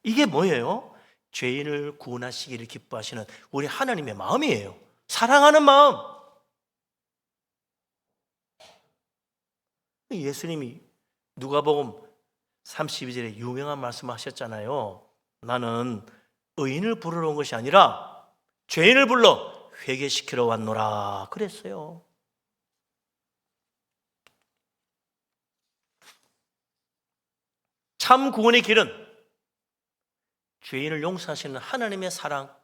이게 뭐예요? 죄인을 구원하시기를 기뻐하시는 우리 하나님의 마음이에요. 사랑하는 마음. 예수님이 누가복음 32절에 유명한 말씀을 하셨잖아요. 나는 의인을 부르러 온 것이 아니라 죄인을 불러 회개시키러 왔노라 그랬어요. 참 구원의 길은 죄인을 용서하시는 하나님의 사랑,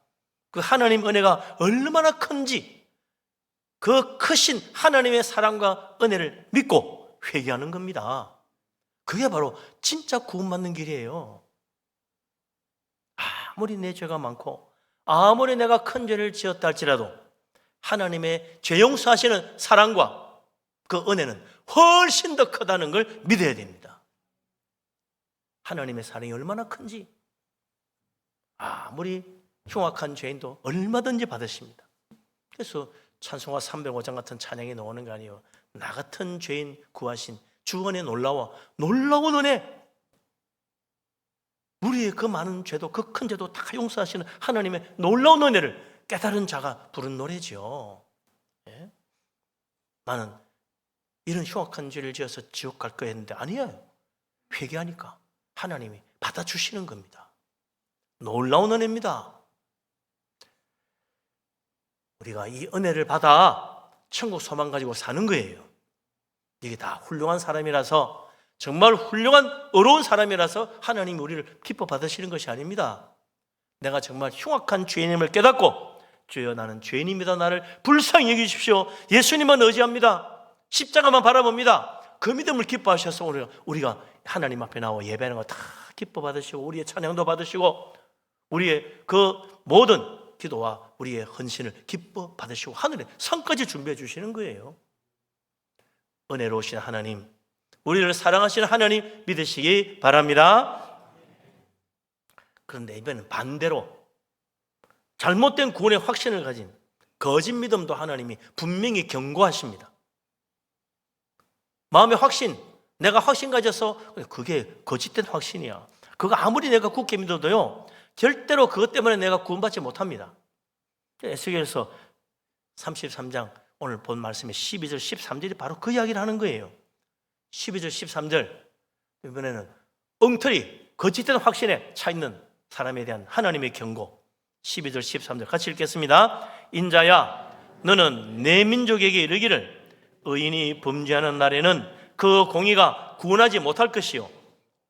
그 하나님 은혜가 얼마나 큰지 그 크신 하나님의 사랑과 은혜를 믿고 회개하는 겁니다. 그게 바로 진짜 구원받는 길이에요. 아무리 내 죄가 많고 아무리 내가 큰 죄를 지었다 할지라도 하나님의 죄 용서하시는 사랑과 그 은혜는 훨씬 더 크다는 걸 믿어야 됩니다. 하나님의 사랑이 얼마나 큰지 아무리 흉악한 죄인도 얼마든지 받으십니다. 그래서 찬송가 305장 같은 찬양이 나오는 거 아니에요. 나 같은 죄인 구하신 주 은혜 놀라운 은혜. 우리의 그 많은 죄도 그 큰 죄도 다 용서하시는 하나님의 놀라운 은혜를 깨달은 자가 부른 노래죠. 예? 나는 이런 흉악한 죄를 지어서 지옥 갈 거야 했는데 아니에요. 회개하니까 하나님이 받아주시는 겁니다. 놀라운 은혜입니다. 우리가 이 은혜를 받아 천국 소망 가지고 사는 거예요. 이게 다 훌륭한 사람이라서, 정말 훌륭한 어려운 사람이라서 하나님이 우리를 기뻐 받으시는 것이 아닙니다. 내가 정말 흉악한 죄인임을 깨닫고 주여 나는 죄인입니다. 나를 불쌍히 여기십시오. 예수님만 의지합니다. 십자가만 바라봅니다. 그 믿음을 기뻐하셔서 오늘 우리가 하나님 앞에 나와 예배하는 거 다 기뻐 받으시고 우리의 찬양도 받으시고 우리의 그 모든 기도와 우리의 헌신을 기뻐 받으시고 하늘에 상까지 준비해 주시는 거예요. 은혜로우신 하나님, 우리를 사랑하시는 하나님 믿으시기 바랍니다. 그런데 이번엔 반대로 잘못된 구원의 확신을 가진 거짓 믿음도 하나님이 분명히 경고하십니다. 마음의 확신, 내가 확신 가져서 그게 거짓된 확신이야. 그거 아무리 내가 굳게 믿어도요 절대로 그것 때문에 내가 구원받지 못합니다. 에스겔서 33장 오늘 본 말씀의 12절 13절이 바로 그 이야기를 하는 거예요. 12절 13절 이번에는 엉터리 거짓된 확신에 차 있는 사람에 대한 하나님의 경고. 12절 13절 같이 읽겠습니다. 인자야 너는 내 민족에게 이르기를 의인이 범죄하는 날에는 그 공의가 구원하지 못할 것이요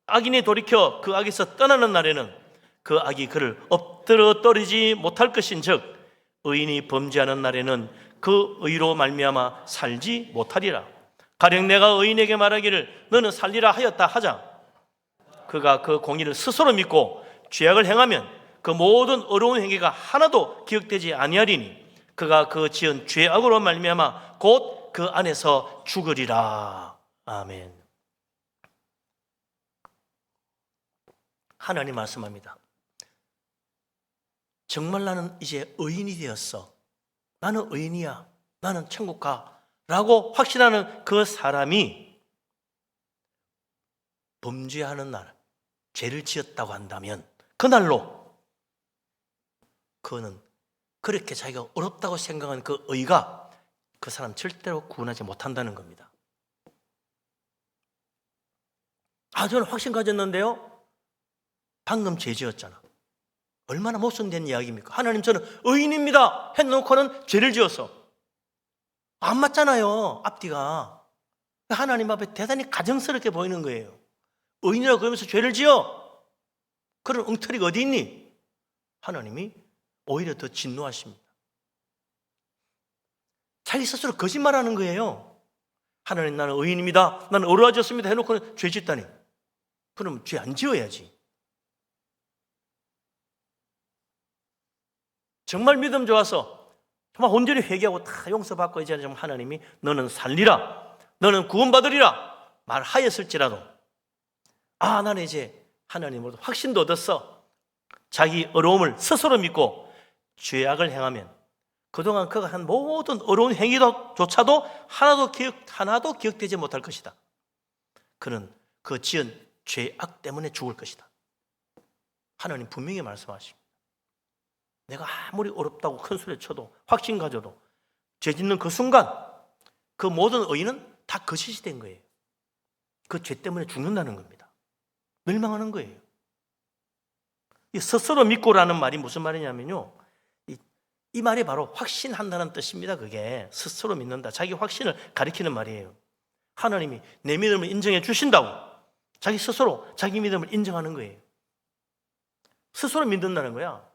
악인이 돌이켜 그 악에서 떠나는 날에는 그 악이 그를 엎드러 떨어지지 못할 것인즉 의인이 범죄하는 날에는 그 의로 말미암아 살지 못하리라. 가령 내가 의인에게 말하기를 너는 살리라 하였다 하자 그가 그 공의를 스스로 믿고 죄악을 행하면 그 모든 어려운 행위가 하나도 기억되지 아니하리니 그가 그 지은 죄악으로 말미암아 곧 그 안에서 죽으리라. 아멘. 하나님 말씀합니다. 정말 나는 이제 의인이 되었어. 나는 의인이야. 나는 천국 가. 라고 확신하는 그 사람이 범죄하는 날, 죄를 지었다고 한다면 그날로 그는 그렇게 자기가 어렵다고 생각한 그 의가 그 사람 절대로 구원하지 못한다는 겁니다. 저는 확신 가졌는데요 방금 죄 지었잖아. 얼마나 모순된 이야기입니까? 하나님 저는 의인입니다 해놓고는 죄를 지었어. 안 맞잖아요. 앞뒤가. 하나님 앞에 대단히 가정스럽게 보이는 거예요. 의인이라고 그러면서 죄를 지어. 그런 엉터리가 어디 있니? 하나님이 오히려 더 진노하십니다. 자기 스스로 거짓말하는 거예요. 하나님 나는 의인입니다. 나는 어려워졌습니다 해놓고는 죄 짓다니. 그럼 죄 안 지어야지. 정말 믿음 좋아서 정말 온전히 회개하고 다 용서받고 이제 좀 하나님이 너는 살리라, 너는 구원받으리라 말하였을지라도 나는 이제 하나님으로부터 확신도 얻었어. 자기 어려움을 스스로 믿고 죄악을 행하면 그동안 그가 한 모든 어려운 행위조차도 하나도 기억되지 못할 것이다. 그는 그 지은 죄악 때문에 죽을 것이다. 하나님 분명히 말씀하십니다. 내가 아무리 어렵다고 큰 소리 쳐도 확신 가져도 죄 짓는 그 순간 그 모든 의인은 다 거짓이 된 거예요. 그 죄 때문에 죽는다는 겁니다. 멸망하는 거예요. 이 스스로 믿고라는 말이 무슨 말이냐면요, 이 말이 바로 확신한다는 뜻입니다. 그게 스스로 믿는다, 자기 확신을 가리키는 말이에요. 하나님이 내 믿음을 인정해 주신다고 자기 스스로 자기 믿음을 인정하는 거예요. 스스로 믿는다는 거야.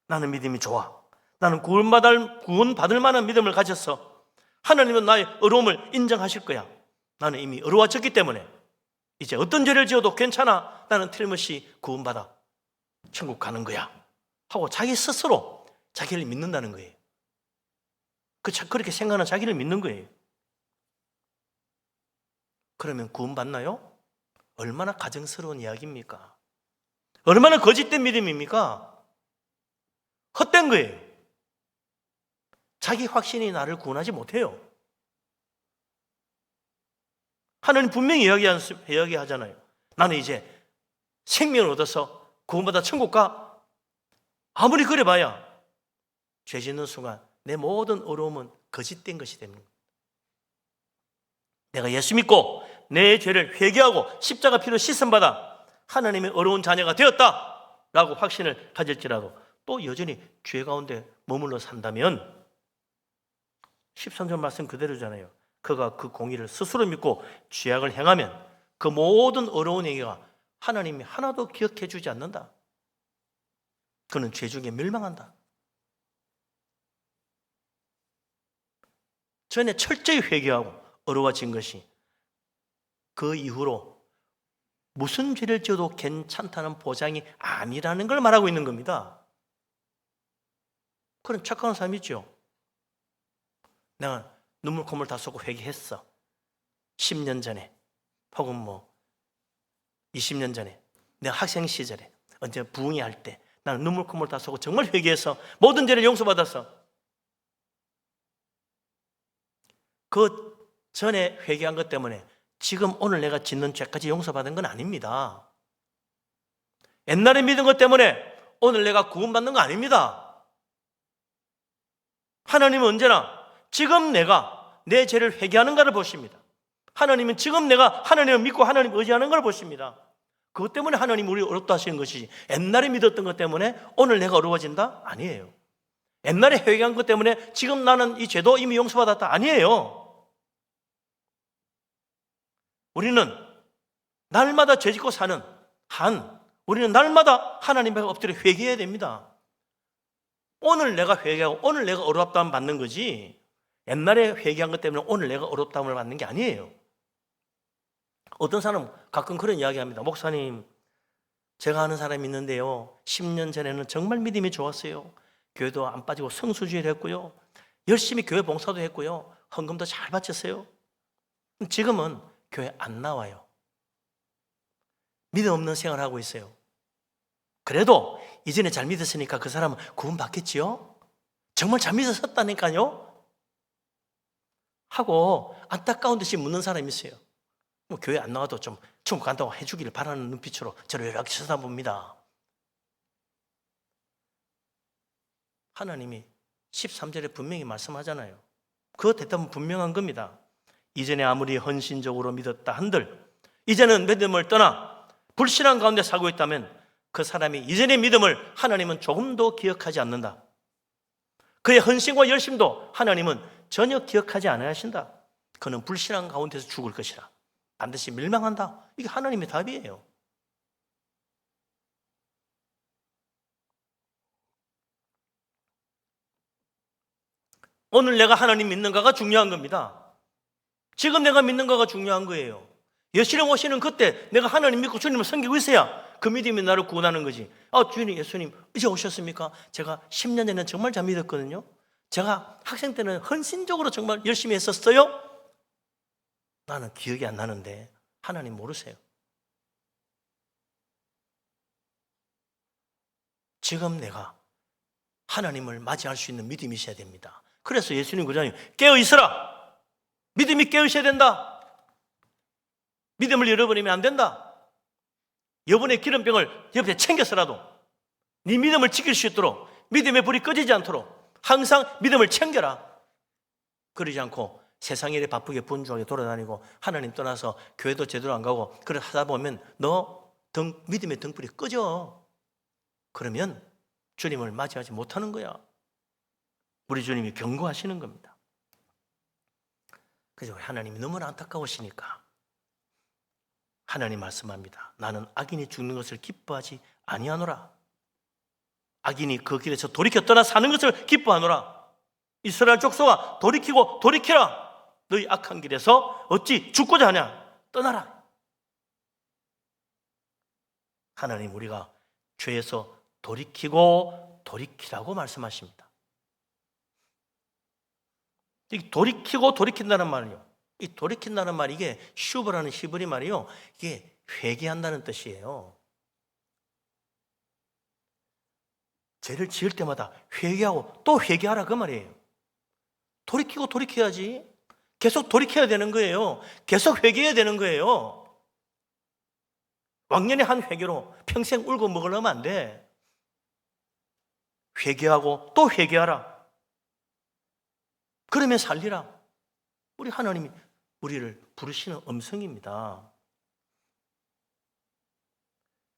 나는 믿음이 좋아. 나는 구원받을 만한 믿음을 가졌어. 하나님은 나의 어려움을 인정하실 거야. 나는 이미 어려워졌기 때문에 이제 어떤 죄를 지어도 괜찮아. 나는 틀림없이 구원받아. 천국 가는 거야 하고 자기 스스로 자기를 믿는다는 거예요. 그렇게 생각하는 자기를 믿는 거예요. 그러면 구원받나요? 얼마나 가증스러운 이야기입니까? 얼마나 거짓된 믿음입니까? 헛된 거예요. 자기 확신이 나를 구원하지 못해요. 하나님 분명히 이야기하잖아요. 나는 이제 생명을 얻어서 구원받아 천국 가. 아무리 그래봐야 죄 짓는 순간 내 모든 어려움은 거짓된 것이 됩니다. 내가 예수 믿고 내 죄를 회개하고 십자가 피로 씻음받아 하나님의 어려운 자녀가 되었다라고 확신을 가질지라도 또 여전히 죄 가운데 머물러 산다면 13절 말씀 그대로잖아요. 그가 그 공의를 스스로 믿고 죄악을 행하면 그 모든 어려운 얘기가 하나님이 하나도 기억해 주지 않는다. 그는 죄 중에 멸망한다. 전에 철저히 회개하고 어려워진 것이 그 이후로 무슨 죄를 지어도 괜찮다는 보장이 아니라는 걸 말하고 있는 겁니다. 그런 착각하는 사람이 있죠. 내가 눈물 콧물 다 쏟고 회개했어. 10년 전에 혹은 20년 전에 내가 학생 시절에 언제 부흥회 할 때 나는 눈물 콧물 다 쏟고 정말 회개해서 모든 죄를 용서받았어. 그 전에 회개한 것 때문에 지금 오늘 내가 짓는 죄까지 용서받은 건 아닙니다. 옛날에 믿은 것 때문에 오늘 내가 구원받는 거 아닙니다. 하나님은 언제나 지금 내가 내 죄를 회개하는가를 보십니다. 하나님은 지금 내가 하나님을 믿고 하나님을 의지하는 걸 보십니다. 그것 때문에 하나님이 우리를 어렵다 하시는 것이지 옛날에 믿었던 것 때문에 오늘 내가 어려워진다? 아니에요. 옛날에 회개한 것 때문에 지금 나는 이 죄도 이미 용서받았다? 아니에요. 우리는 날마다 죄짓고 사는 우리는 날마다 하나님 앞에 엎드려 회개해야 됩니다. 오늘 내가 회개하고 오늘 내가 어렵다함을 받는 거지 옛날에 회개한 것 때문에 오늘 내가 어렵다함을 받는 게 아니에요. 어떤 사람은 가끔 그런 이야기 합니다. 목사님, 제가 아는 사람이 있는데요 10년 전에는 정말 믿음이 좋았어요. 교회도 안 빠지고 성수주의를 했고요 열심히 교회 봉사도 했고요 헌금도 잘 바쳤어요. 지금은 교회 안 나와요. 믿음 없는 생활을 하고 있어요. 그래도 이전에 잘 믿었으니까 그 사람은 구원 받겠지요? 정말 잘 믿었었다니까요? 하고 안타까운 듯이 묻는 사람이 있어요. 교회 안 나와도 좀 천국 간다고 해주기를 바라는 눈빛으로 저를 이렇게 쳐다봅니다. 하나님이 13절에 분명히 말씀하잖아요. 그 대답은 분명한 겁니다. 이전에 아무리 헌신적으로 믿었다 한들 이제는 믿음을 떠나 불신앙 가운데 살고 있다면 그 사람이 이전의 믿음을 하나님은 조금도 기억하지 않는다. 그의 헌신과 열심도 하나님은 전혀 기억하지 않아야 하신다. 그는 불신앙 가운데서 죽을 것이라. 반드시 멸망한다. 이게 하나님의 답이에요. 오늘 내가 하나님 믿는가가 중요한 겁니다. 지금 내가 믿는가가 중요한 거예요. 예수님 오시는 그때 내가 하나님 믿고 주님을 섬기고 있어야 그 믿음이 나를 구원하는 거지. 주님, 예수님 이제 오셨습니까? 제가 10년 전에는 정말 잘 믿었거든요. 제가 학생 때는 헌신적으로 정말 열심히 했었어요. 나는 기억이 안 나는데 하나님 모르세요. 지금 내가 하나님을 맞이할 수 있는 믿음이 있어야 됩니다. 그래서 예수님 그러잖아요. 깨어 있으라. 믿음이 깨어 있어야 된다. 믿음을 잃어버리면 안 된다. 여분의 기름병을 옆에 챙겨서라도 네 믿음을 지킬 수 있도록 믿음의 불이 꺼지지 않도록 항상 믿음을 챙겨라. 그러지 않고 세상 일에 바쁘게 분주하게 돌아다니고 하나님 떠나서 교회도 제대로 안 가고 그래 하다 보면 믿음의 등불이 꺼져. 그러면 주님을 맞이하지 못하는 거야. 우리 주님이 경고하시는 겁니다. 그래서 하나님이 너무나 안타까우시니까 하나님 말씀합니다. 나는 악인이 죽는 것을 기뻐하지 아니하노라. 악인이 그 길에서 돌이켜 떠나 사는 것을 기뻐하노라. 이스라엘 족속아 돌이키라. 너희 악한 길에서 어찌 죽고자 하냐. 떠나라. 하나님 우리가 죄에서 돌이키고 돌이키라고 말씀하십니다. 이 돌이키고 돌이킨다는 말이요. 이 돌이킨다는 말, 이게 슈브라는 히브리 말이요. 이게 회개한다는 뜻이에요. 죄를 지을 때마다 회개하고 또 회개하라 그 말이에요. 돌이키고 돌이켜야지. 계속 돌이켜야 되는 거예요. 계속 회개해야 되는 거예요. 왕년의 한 회개로 평생 울고 먹으려면 안 돼. 회개하고 또 회개하라. 그러면 살리라. 우리 하나님이 우리를 부르시는 음성입니다.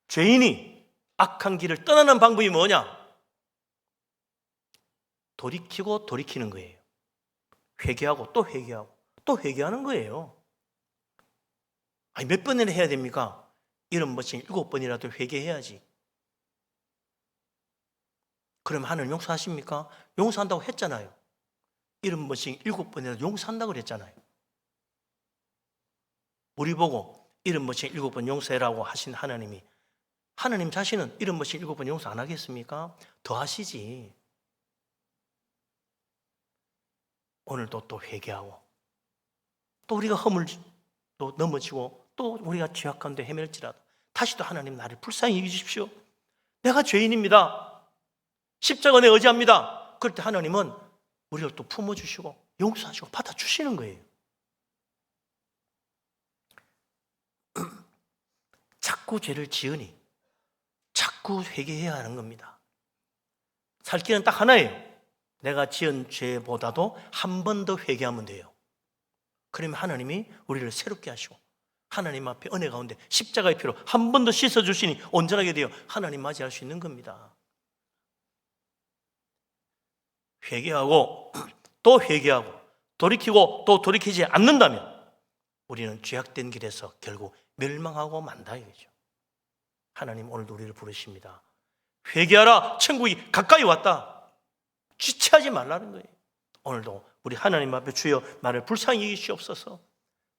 죄인이 악한 길을 떠나는 방법이 뭐냐? 돌이키고 돌이키는 거예요. 회개하고 또 회개하고 또 회개하는 거예요. 아니, 몇 번이나 해야 됩니까? 70번씩 7번이라도 회개해야지. 그럼 하나님 용서하십니까? 용서한다고 했잖아요. 70번씩 7번이라도 용서한다고 그랬잖아요. 우리 보고 70번씩 7번 용서해라고 하신 하나님이, 하나님 자신은 70번씩 7번 용서 안 하겠습니까? 더 하시지. 오늘도 또 회개하고 또 우리가 허물 또 넘어지고 또 우리가 죄악 가운데 헤맬지라도 다시 또 하나님 나를 불쌍히 여기십시오. 내가 죄인입니다. 십자가 내 의지합니다. 그럴 때 하나님은 우리를 또 품어주시고 용서하시고 받아주시는 거예요. 자꾸 죄를 지으니 자꾸 회개해야 하는 겁니다. 살 길은 딱 하나예요. 내가 지은 죄보다도 한 번 더 회개하면 돼요. 그러면 하나님이 우리를 새롭게 하시고 하나님 앞에 은혜 가운데 십자가의 피로 한 번 더 씻어주시니 온전하게 되어 하나님 맞이할 수 있는 겁니다. 회개하고 또 회개하고 돌이키고 또 돌이키지 않는다면 우리는 죄악된 길에서 결국 멸망하고 만다 이거죠. 하나님 오늘도 우리를 부르십니다. 회개하라, 천국이 가까이 왔다. 지체하지 말라는 거예요. 오늘도 우리 하나님 앞에 주여 나를 불쌍히 여기시옵소서.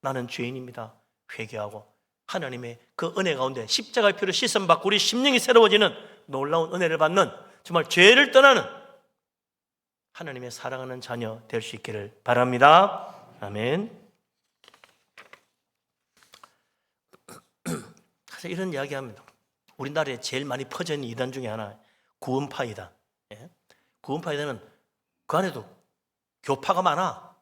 나는 죄인입니다. 회개하고 하나님의 그 은혜 가운데 십자가의 피로 씻음받고 우리 심령이 새로워지는 놀라운 은혜를 받는 정말 죄를 떠나는 하나님의 사랑하는 자녀 될 수 있기를 바랍니다. 아멘. 사실 이런 이야기합니다. 우리나라에 제일 많이 퍼져 있는 이단 중에 하나 구원파 이단. 구원파 이단은 그 안에도 교파가 많아.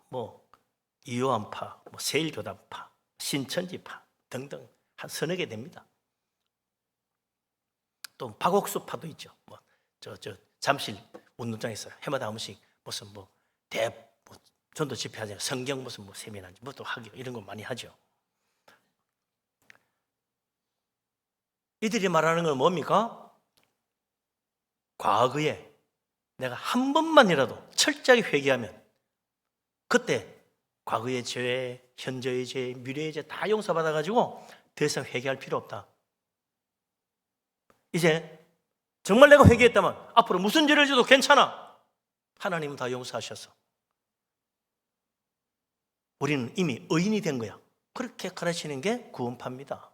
뭐 이요한파, 뭐 세일교단파, 신천지파 등등 한 서너 개 됩니다. 또 박옥수파도 있죠. 뭐 저 잠실 운동장에서 해마다 한 번씩 무슨 뭐 전도 집회하잖아요. 성경 무슨 뭐 세미나인지 뭐 또 하기요. 이런 거 많이 하죠. 이들이 말하는 건 뭡니까? 과거에 내가 한 번만이라도 철저하게 회개하면 그때 과거의 죄, 현재의 죄, 미래의 죄 다 용서받아가지고 더 이상 회개할 필요 없다. 이제 정말 내가 회개했다면 앞으로 무슨 죄를 져도 괜찮아. 하나님은 다 용서하셨어. 우리는 이미 의인이 된 거야. 그렇게 가르치는 게 구원파입니다.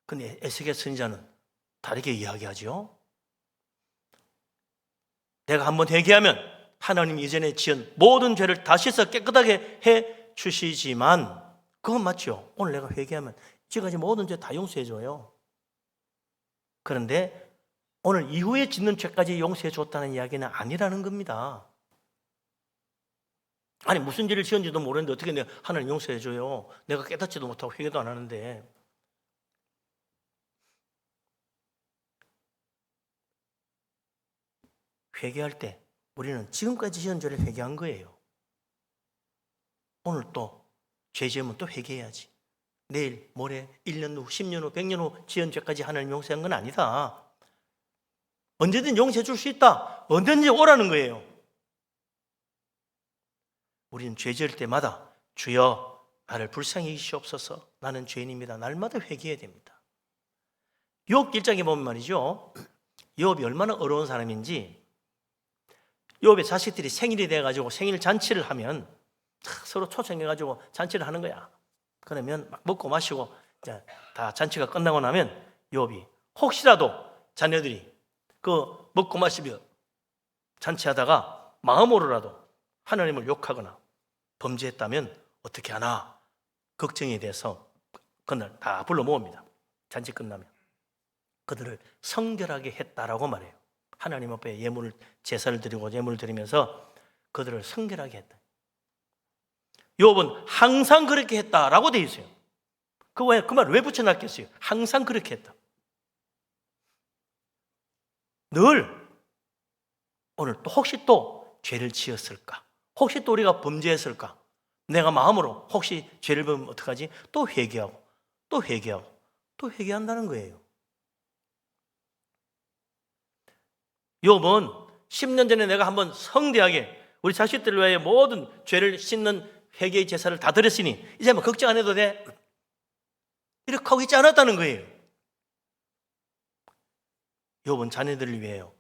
근데 에스겔 선지자는 다르게 이야기하죠. 내가 한번 회개하면 하나님 이전에 지은 모든 죄를 다시서 깨끗하게 해 주시지만 그건 맞죠. 오늘 내가 회개하면 지금까지 모든 죄 다 용서해 줘요. 그런데 오늘 이후에 짓는 죄까지 용서해 줬다는 이야기는 아니라는 겁니다. 아니 무슨 죄를 지은지도 모르는데 어떻게 내가 하나님 용서해 줘요. 내가 깨닫지도 못하고 회개도 안 하는데. 회개할 때 우리는 지금까지 지은 죄를 회개한 거예요. 오늘 또 죄 지으면 또 회개해야지. 내일, 모레, 1년 후, 10년 후, 100년 후 지은 죄까지 하나님 용서한 건 아니다. 언제든 용서해 줄 수 있다. 언제든지 오라는 거예요. 우리는 죄 지을 때마다 주여 나를 불쌍히 여기시옵소서. 나는 죄인입니다. 날마다 회개해야 됩니다. 욥 1장에 보면 말이죠. 욥이 얼마나 어려운 사람인지 욥의 자식들이 생일이 돼가지고 생일 잔치를 하면 서로 초청해가지고 잔치를 하는 거야. 그러면 막 먹고 마시고 이제 다 잔치가 끝나고 나면 욥이 혹시라도 자녀들이 그 먹고 마시며 잔치하다가 마음으로라도 하나님을 욕하거나 범죄했다면 어떻게 하나 걱정이 돼서 그날 다 불러 모읍니다. 잔치 끝나면 그들을 성결하게 했다라고 말해요. 하나님 앞에 예물을 제사를 드리고 예물을 드리면서 그들을 성결하게 했다. 욥은 항상 그렇게 했다라고 되어 있어요. 그 말을 왜 붙여놨겠어요? 항상 그렇게 했다. 늘 오늘 또 혹시 또 죄를 지었을까? 혹시 또 우리가 범죄했을까? 내가 마음으로 혹시 죄를 범하면 어떡하지? 또 회개하고 또 회개하고 또 회개한다는 거예요. 욥은 10년 전에 내가 한번 성대하게 우리 자식들을 위해 모든 죄를 씻는 회개의 제사를 다 드렸으니 이제 뭐 걱정 안 해도 돼. 이렇게 하고 있지 않았다는 거예요. 욥은 자녀들을 위해요.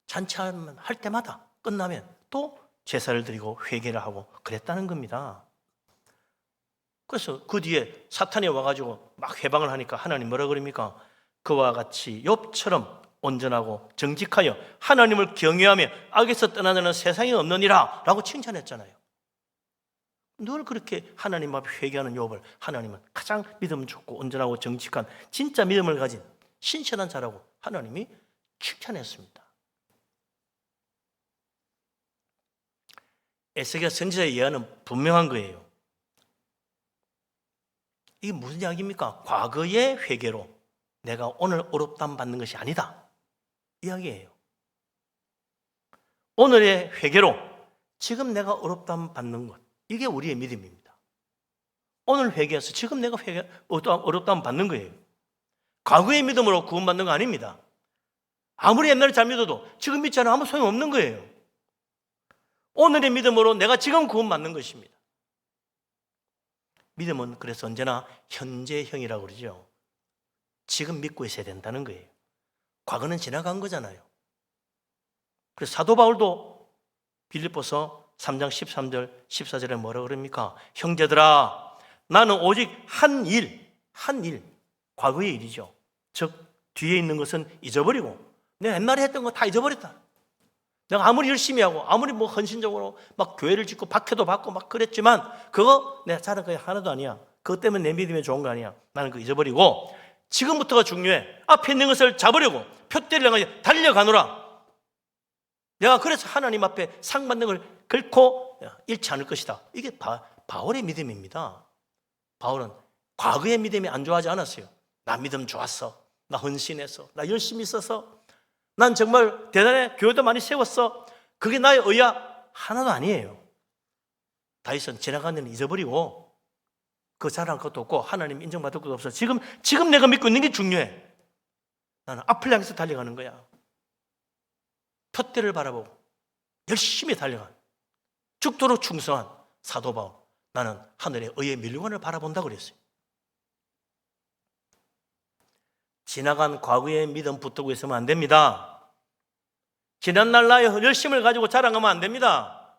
잔치할 때마다 끝나면 또 제사를 드리고 회개를 하고 그랬다는 겁니다. 그래서 그 뒤에 사탄이 와가지고 막 해방을 하니까 하나님 뭐라 그럽니까? 그와 같이 욥처럼 온전하고 정직하여 하나님을 경외하며 악에서 떠나는 세상이 없느니라 라고 칭찬했잖아요. 늘 그렇게 하나님 앞에 회개하는 욥을 하나님은 가장 믿음 좋고 온전하고 정직한 진짜 믿음을 가진 신실한 자라고 하나님이 칭찬했습니다. 에스겔 선지자의 예언은 분명한 거예요. 이게 무슨 이야기입니까? 과거의 회개로 내가 오늘 어렵담 받는 것이 아니다 이야기예요. 오늘의 회개로 지금 내가 어렵담 받는 것, 이게 우리의 믿음입니다. 오늘 회개해서 지금 내가 어렵담 받는 거예요. 과거의 믿음으로 구원받는 거 아닙니다. 아무리 옛날에 잘 믿어도 지금 믿지 않으면 아무 소용없는 거예요. 오늘의 믿음으로 내가 지금 구원받는 것입니다. 믿음은 그래서 언제나 현재형이라고 그러죠. 지금 믿고 있어야 된다는 거예요. 과거는 지나간 거잖아요. 그래서 사도 바울도 빌립보서 3장 13절 14절에 뭐라 그럽니까? 형제들아 나는 오직 한 일, 과거의 일이죠. 즉 뒤에 있는 것은 잊어버리고 내가 옛날에 했던 거 다 잊어버렸다. 내가 아무리 열심히 하고 아무리 뭐 헌신적으로 막 교회를 짓고 박해도 받고 막 그랬지만 그거 내가 잘한 거 하나도 아니야. 그것 때문에 내 믿음이 좋은 거 아니야. 나는 그거 잊어버리고 지금부터가 중요해. 앞에 있는 것을 잡으려고 표대를 향해 달려가노라. 내가 그래서 하나님 앞에 상 받는 걸 결코 잃지 않을 것이다. 이게 바울의 믿음입니다. 바울은 과거의 믿음이 안 좋아하지 않았어요. 나 믿음 좋았어. 나 헌신했어. 나 열심히 있어서. 난 정말 대단해. 교회도 많이 세웠어. 그게 나의 의야? 하나도 아니에요. 다윗은 지나간 일은 잊어버리고 그 잘한 것도 없고 하나님 인정받을 것도 없어. 지금 내가 믿고 있는 게 중요해. 나는 앞을 향해서 달려가는 거야. 푯대를 바라보고 열심히 달려간 죽도록 충성한 사도 바울. 나는 하늘의 의의 밀관을 바라본다고 그랬어요. 지나간 과거의 믿음 붙들고 있으면 안 됩니다. 지난날 나의 열심을 가지고 자랑하면 안 됩니다.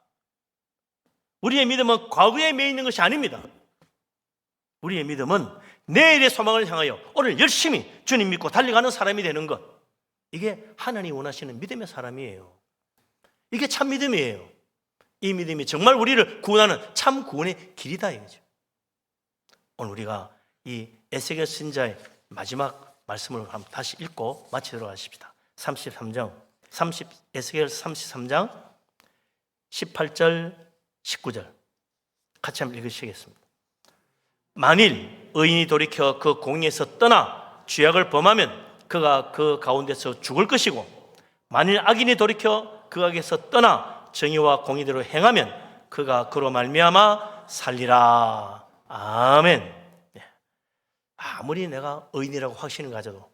우리의 믿음은 과거에 매여 있는 것이 아닙니다. 우리의 믿음은 내일의 소망을 향하여 오늘 열심히 주님 믿고 달려가는 사람이 되는 것. 이게 하나님이 원하시는 믿음의 사람이에요. 이게 참 믿음이에요. 이 믿음이 정말 우리를 구원하는 참 구원의 길이다 이거죠. 오늘 우리가 이 에스겔 선지자의 마지막 말씀을 한번 다시 읽고 마치도록 하십시다. 에스겔 33장 18절 19절 같이 한번 읽으시겠습니다. 만일 의인이 돌이켜 그 공의에서 떠나 죄악을 범하면 그가 그 가운데서 죽을 것이고 만일 악인이 돌이켜 그 악에서 떠나 정의와 공의대로 행하면 그가 그로 말미암아 살리라. 아멘. 아무리 내가 의인이라고 확신을 가져도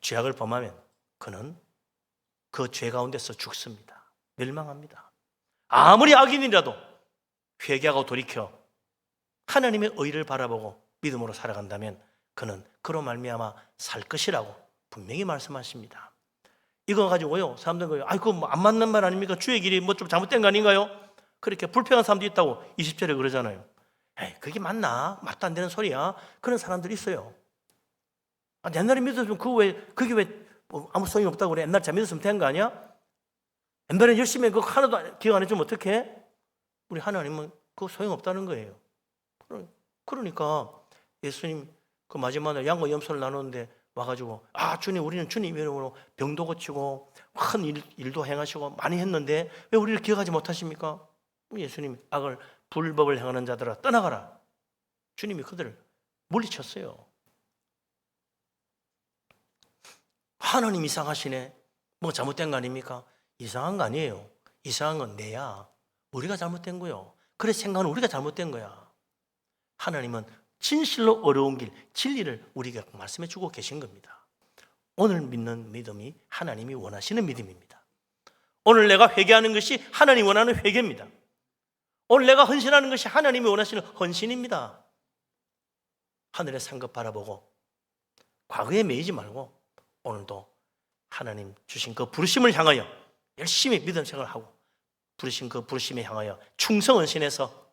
죄악을 범하면 그는 그 죄 가운데서 죽습니다. 멸망합니다. 아무리 악인이라도 회개하고 돌이켜 하나님의 의를 바라보고 믿음으로 살아간다면 그는 그로 말미암아 살 것이라고 분명히 말씀하십니다. 이거 가지고요 사람들은 아이고 뭐 안 맞는 말 아닙니까? 주의 길이 뭐 좀 잘못된 거 아닌가요? 그렇게 불평한 사람도 있다고 20절에 그러잖아요. 에이, 그게 맞나? 말도 안 되는 소리야. 그런 사람들이 있어요. 옛날에 믿었으면 그게 왜 아무 소용이 없다고 그래? 옛날 잘 믿었으면 된 거 아니야? 옛날에 열심히 그거 하나도 기억 안 해주면 어떡해? 우리 하나님은 그거 소용없다는 거예요. 그러니까 예수님 그 마지막에 양과 염소를 나누는데 와가지고 주님, 우리는 주님 이름으로 병도 고치고 큰 일도 행하시고 많이 했는데 왜 우리를 기억하지 못하십니까? 예수님 악을 불법을 행하는 자들아 떠나가라. 주님이 그들을 물리쳤어요. 하나님 이상하시네. 뭐 잘못된 거 아닙니까? 이상한 거 아니에요. 이상한 건 내야. 우리가 잘못된 거요. 그래 생각은 우리가 잘못된 거야. 하나님은 진실로 어려운 길, 진리를 우리에게 말씀해 주고 계신 겁니다. 오늘 믿는 믿음이 하나님이 원하시는 믿음입니다. 오늘 내가 회개하는 것이 하나님이 원하는 회개입니다. 오늘 내가 헌신하는 것이 하나님이 원하시는 헌신입니다. 하늘의 상급 바라보고 과거에 매이지 말고 오늘도 하나님 주신 그 부르심을 향하여 열심히 믿음 생활을 하고 부르신 그 부르심에 향하여 충성 헌신해서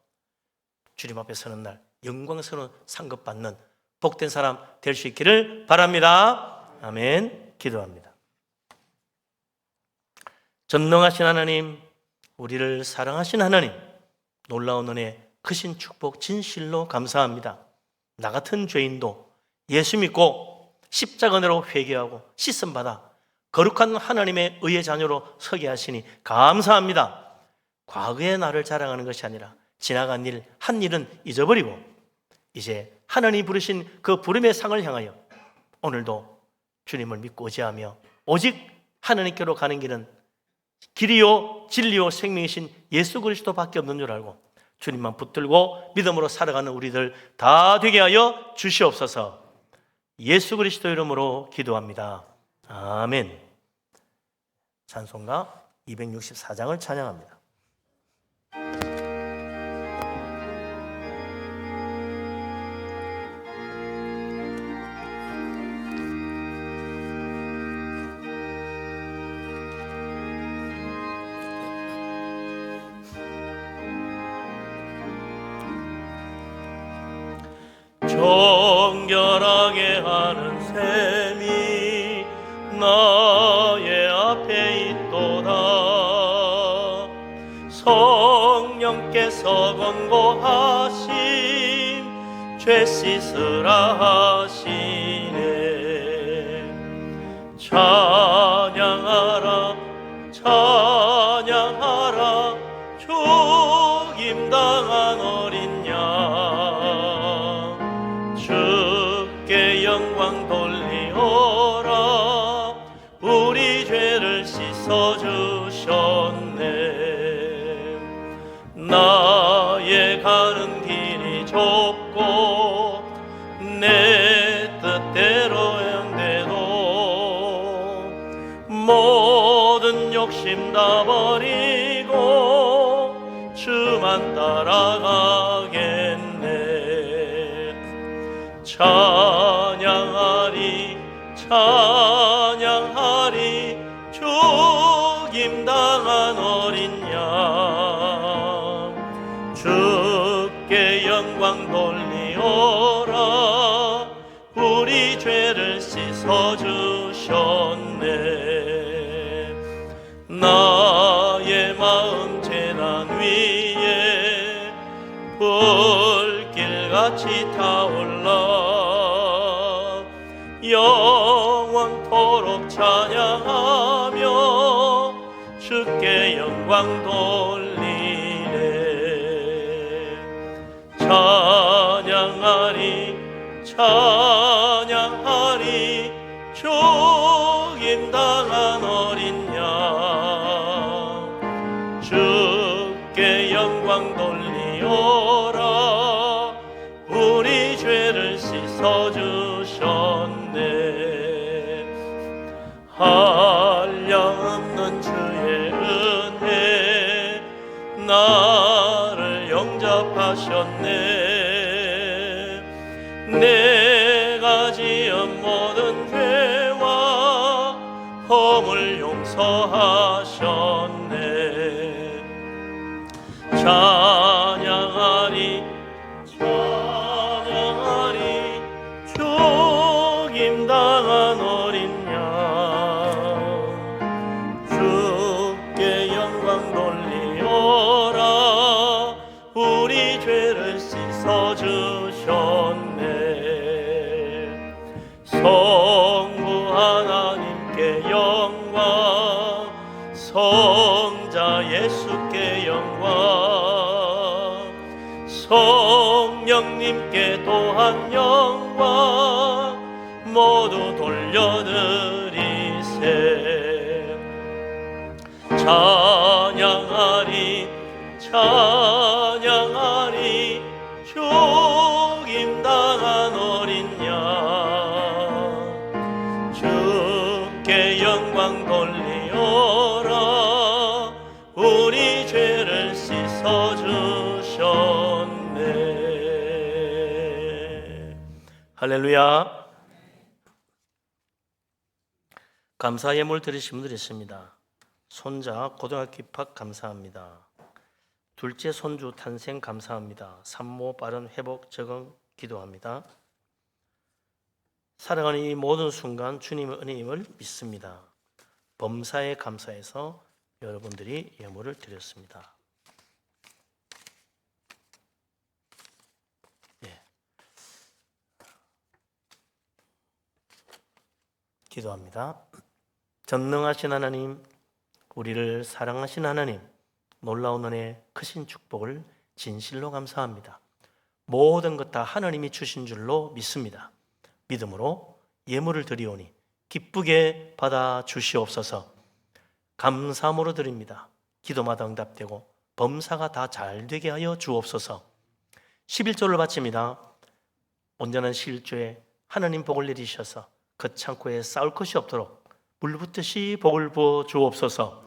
주님 앞에 서는 날 영광스러운 상급 받는 복된 사람 될 수 있기를 바랍니다. 아멘. 기도합니다. 전능하신 하나님, 우리를 사랑하신 하나님, 놀라운 은혜, 크신 축복 진실로 감사합니다. 나 같은 죄인도 예수 믿고 십자가 은혜로 회개하고 씻음 받아 거룩한 하나님의 의의 자녀로 서게 하시니 감사합니다. 과거의 나를 자랑하는 것이 아니라 지나간 일, 한 일은 잊어버리고 이제 하나님이 부르신 그 부름의 상을 향하여 오늘도 주님을 믿고 의지하며 오직 하나님께로 가는 길은 길이요 진리요 생명이신 예수 그리스도밖에 없는 줄 알고 주님만 붙들고 믿음으로 살아가는 우리들 다 되게 하여 주시옵소서. 예수 그리스도 이름으로 기도합니다. 아멘. 찬송가 264장을 찬양합니다. 정결하게 하는 셈이 나의 앞에 있도다. 성령께서 권고하심 죄 씻으라 하시네. 찬양하라 찬양하라 죽임당한 어린 양 주께 영광 돌리오라. 우리 죄를 씻어주셨네. 나의 가는 길이 좁고 내 뜻대로 행돼도 모든 욕심 다 버리고 주만 따라가겠네. 찬양하리 찬양하리 죽임당한 어린 양 주께 영광 돌리오라. 우리 죄를 씻어주셨네. 나의 마음 재단 위에 불길같이 타올라 영원토록 찬양하며 주께 영광 돌리네. 찬양하리 찬양하리 죽임당한 어린 양 주께 영광 돌리오라. 우리 죄를 씻어주셨네. 한량없는 주의 은혜 나를 영접하셨네. 내가 지은 모든 죄와 허물 용서하셨네. 찬양하리 찬양하리 죽임당한 어린 양 주께 영광 돌리오라 우리 죄를 씻어주셨네 성부 하나님께 영광 성자 예수께 영광 성령님께 또한 영광 모두 돌려드리세 찬양하리 찬양하리 죽임당한 어린 양 주께 영광 돌리오라 우리 죄를 씻어주셨네. 할렐루야. 감사 예물 드리신 분들이 있습니다. 손자 고등학교 입학 감사합니다. 둘째 손주 탄생 감사합니다. 산모 빠른 회복 적응 기도합니다. 살아가는 이 모든 순간 주님의 은혜임을 믿습니다. 범사에 감사해서 여러분들이 예물을 드렸습니다. 예. 기도합니다. 전능하신 하나님, 우리를 사랑하신 하나님, 놀라운 은혜, 크신 축복을 진실로 감사합니다. 모든 것 다 하나님이 주신 줄로 믿습니다. 믿음으로 예물을 드리오니 기쁘게 받아 주시옵소서. 감사함으로 드립니다. 기도마다 응답되고 범사가 다 잘되게 하여 주옵소서. 11조를 바칩니다. 온전한 실조에 하나님 복을 내리셔서 그 창고에 쌓을 것이 없도록 물붓듯이 복을 부어 주옵소서.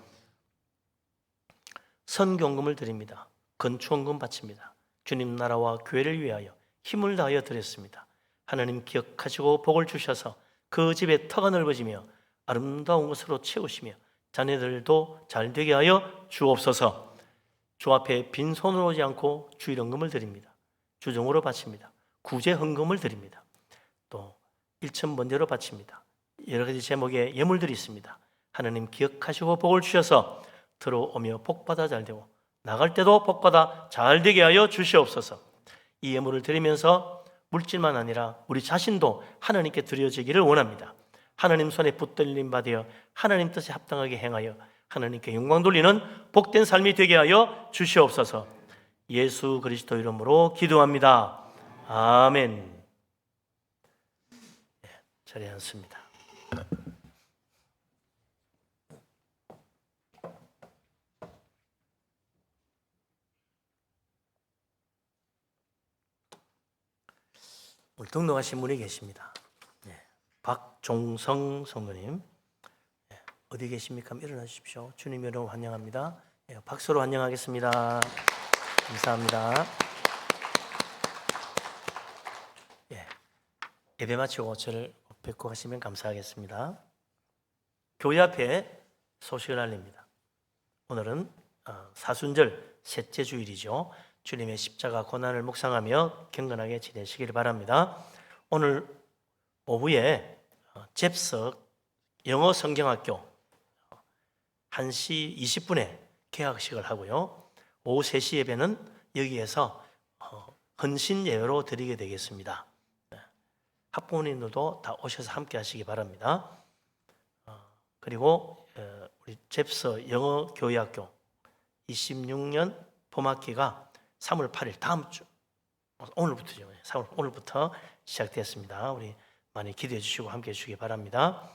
선경금을 드립니다. 건축원금 바칩니다. 주님 나라와 교회를 위하여 힘을 다하여 드렸습니다. 하나님 기억하시고 복을 주셔서 그 집에 터가 넓어지며 아름다운 것으로 채우시며 자녀들도 잘되게 하여 주옵소서. 주 앞에 빈손으로 오지 않고 주일헌금을 드립니다. 주정으로 바칩니다. 구제헌금을 드립니다. 또 일천번제로 바칩니다. 여러 가지 제목의 예물들이 있습니다. 하나님 기억하시고 복을 주셔서 들어오며 복받아 잘되고 나갈 때도 복받아 잘되게 하여 주시옵소서. 이 예물을 드리면서 물질만 아니라 우리 자신도 하나님께 드려지기를 원합니다. 하나님 손에 붙들림 받아 하나님 뜻에 합당하게 행하여 하나님께 영광 돌리는 복된 삶이 되게 하여 주시옵소서. 예수 그리스도 이름으로 기도합니다. 아멘. 자리에 앉습니다. 오늘 등록하신 분이 계십니다. 박종성 성도님, 어디 계십니까? 일어나 주십시오. 주님 여러분 환영합니다. 박수로 환영하겠습니다. 감사합니다. 예배 마치고 저를 뵙고 가시면 감사하겠습니다. 교회 앞에 소식을 알립니다. 오늘은 사순절 셋째 주일이죠. 주님의 십자가 고난을 묵상하며 경건하게 지내시길 바랍니다. 오늘 오후에 잽석 영어 성경학교 1시 20분에 개학식을 하고요. 오후 3시 예배는 여기에서 헌신 예배로 드리게 되겠습니다. 학부모님들도 다 오셔서 함께 하시기 바랍니다. 그리고 우리 잽석 영어 교회학교 26년 봄학기가 3월 8일 다음 주 오늘부터죠. 3월 오늘부터 시작되었습니다. 우리 많이 기대해 주시고 함께 해 주시기 바랍니다.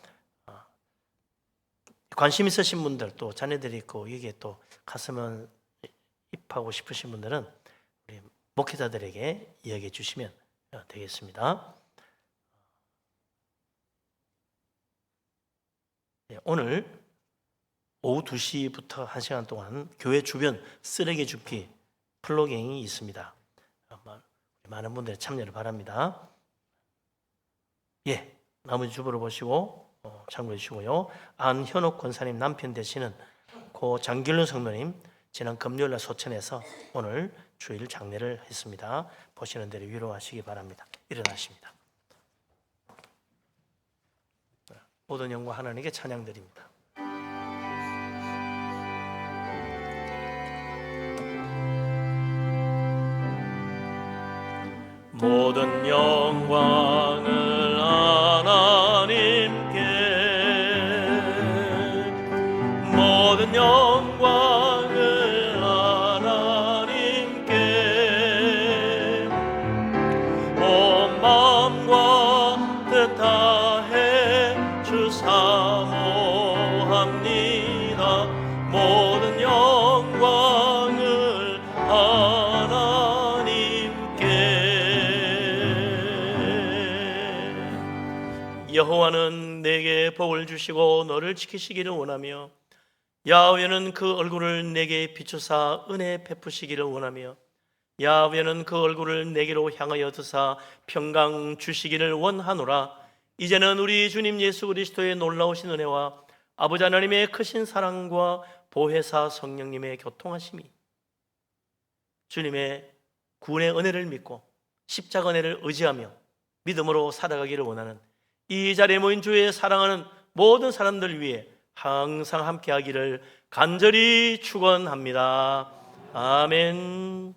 관심 있으신 분들 또 자녀들이 있고 여기에 또 갔으면 입하고 싶으신 분들은 우리 목회자들에게 이야기해 주시면 되겠습니다. 오늘 오후 2시부터 1시간 동안 교회 주변 쓰레기 줍기 플로깅이 있습니다. 많은 분들의 참여를 바랍니다. 나머지 주보를 보시고 참고해 주시고요. 안현옥 권사님 남편 되시는 고 장길륜 성도님 지난 금요일 날 소천에서 오늘 주일 장례를 했습니다. 보시는 대로 위로하시기 바랍니다. 일어나십니다. 모든 영광 하나님께 찬양드립니다. 모든 영광을 하나님께, 모든 영광을 하나님께, 온 마음과 뜻 다해 주 사모합니다. 모든 영광을 여호와는 내게 복을 주시고 너를 지키시기를 원하며, 야훼는 그 얼굴을 내게 비추사 은혜 베푸시기를 원하며, 야훼는 그 얼굴을 내게로 향하여 드사 평강 주시기를 원하노라. 이제는 우리 주님 예수 그리스도의 놀라우신 은혜와 아버지 하나님의 크신 사랑과 보혜사 성령님의 교통하심이, 주님의 구원의 은혜를 믿고 십자가 은혜를 의지하며 믿음으로 살아가기를 원하는 이 자리에 모인 주의 사랑하는 모든 사람들 위해 항상 함께 하기를 간절히 축원합니다. 아멘.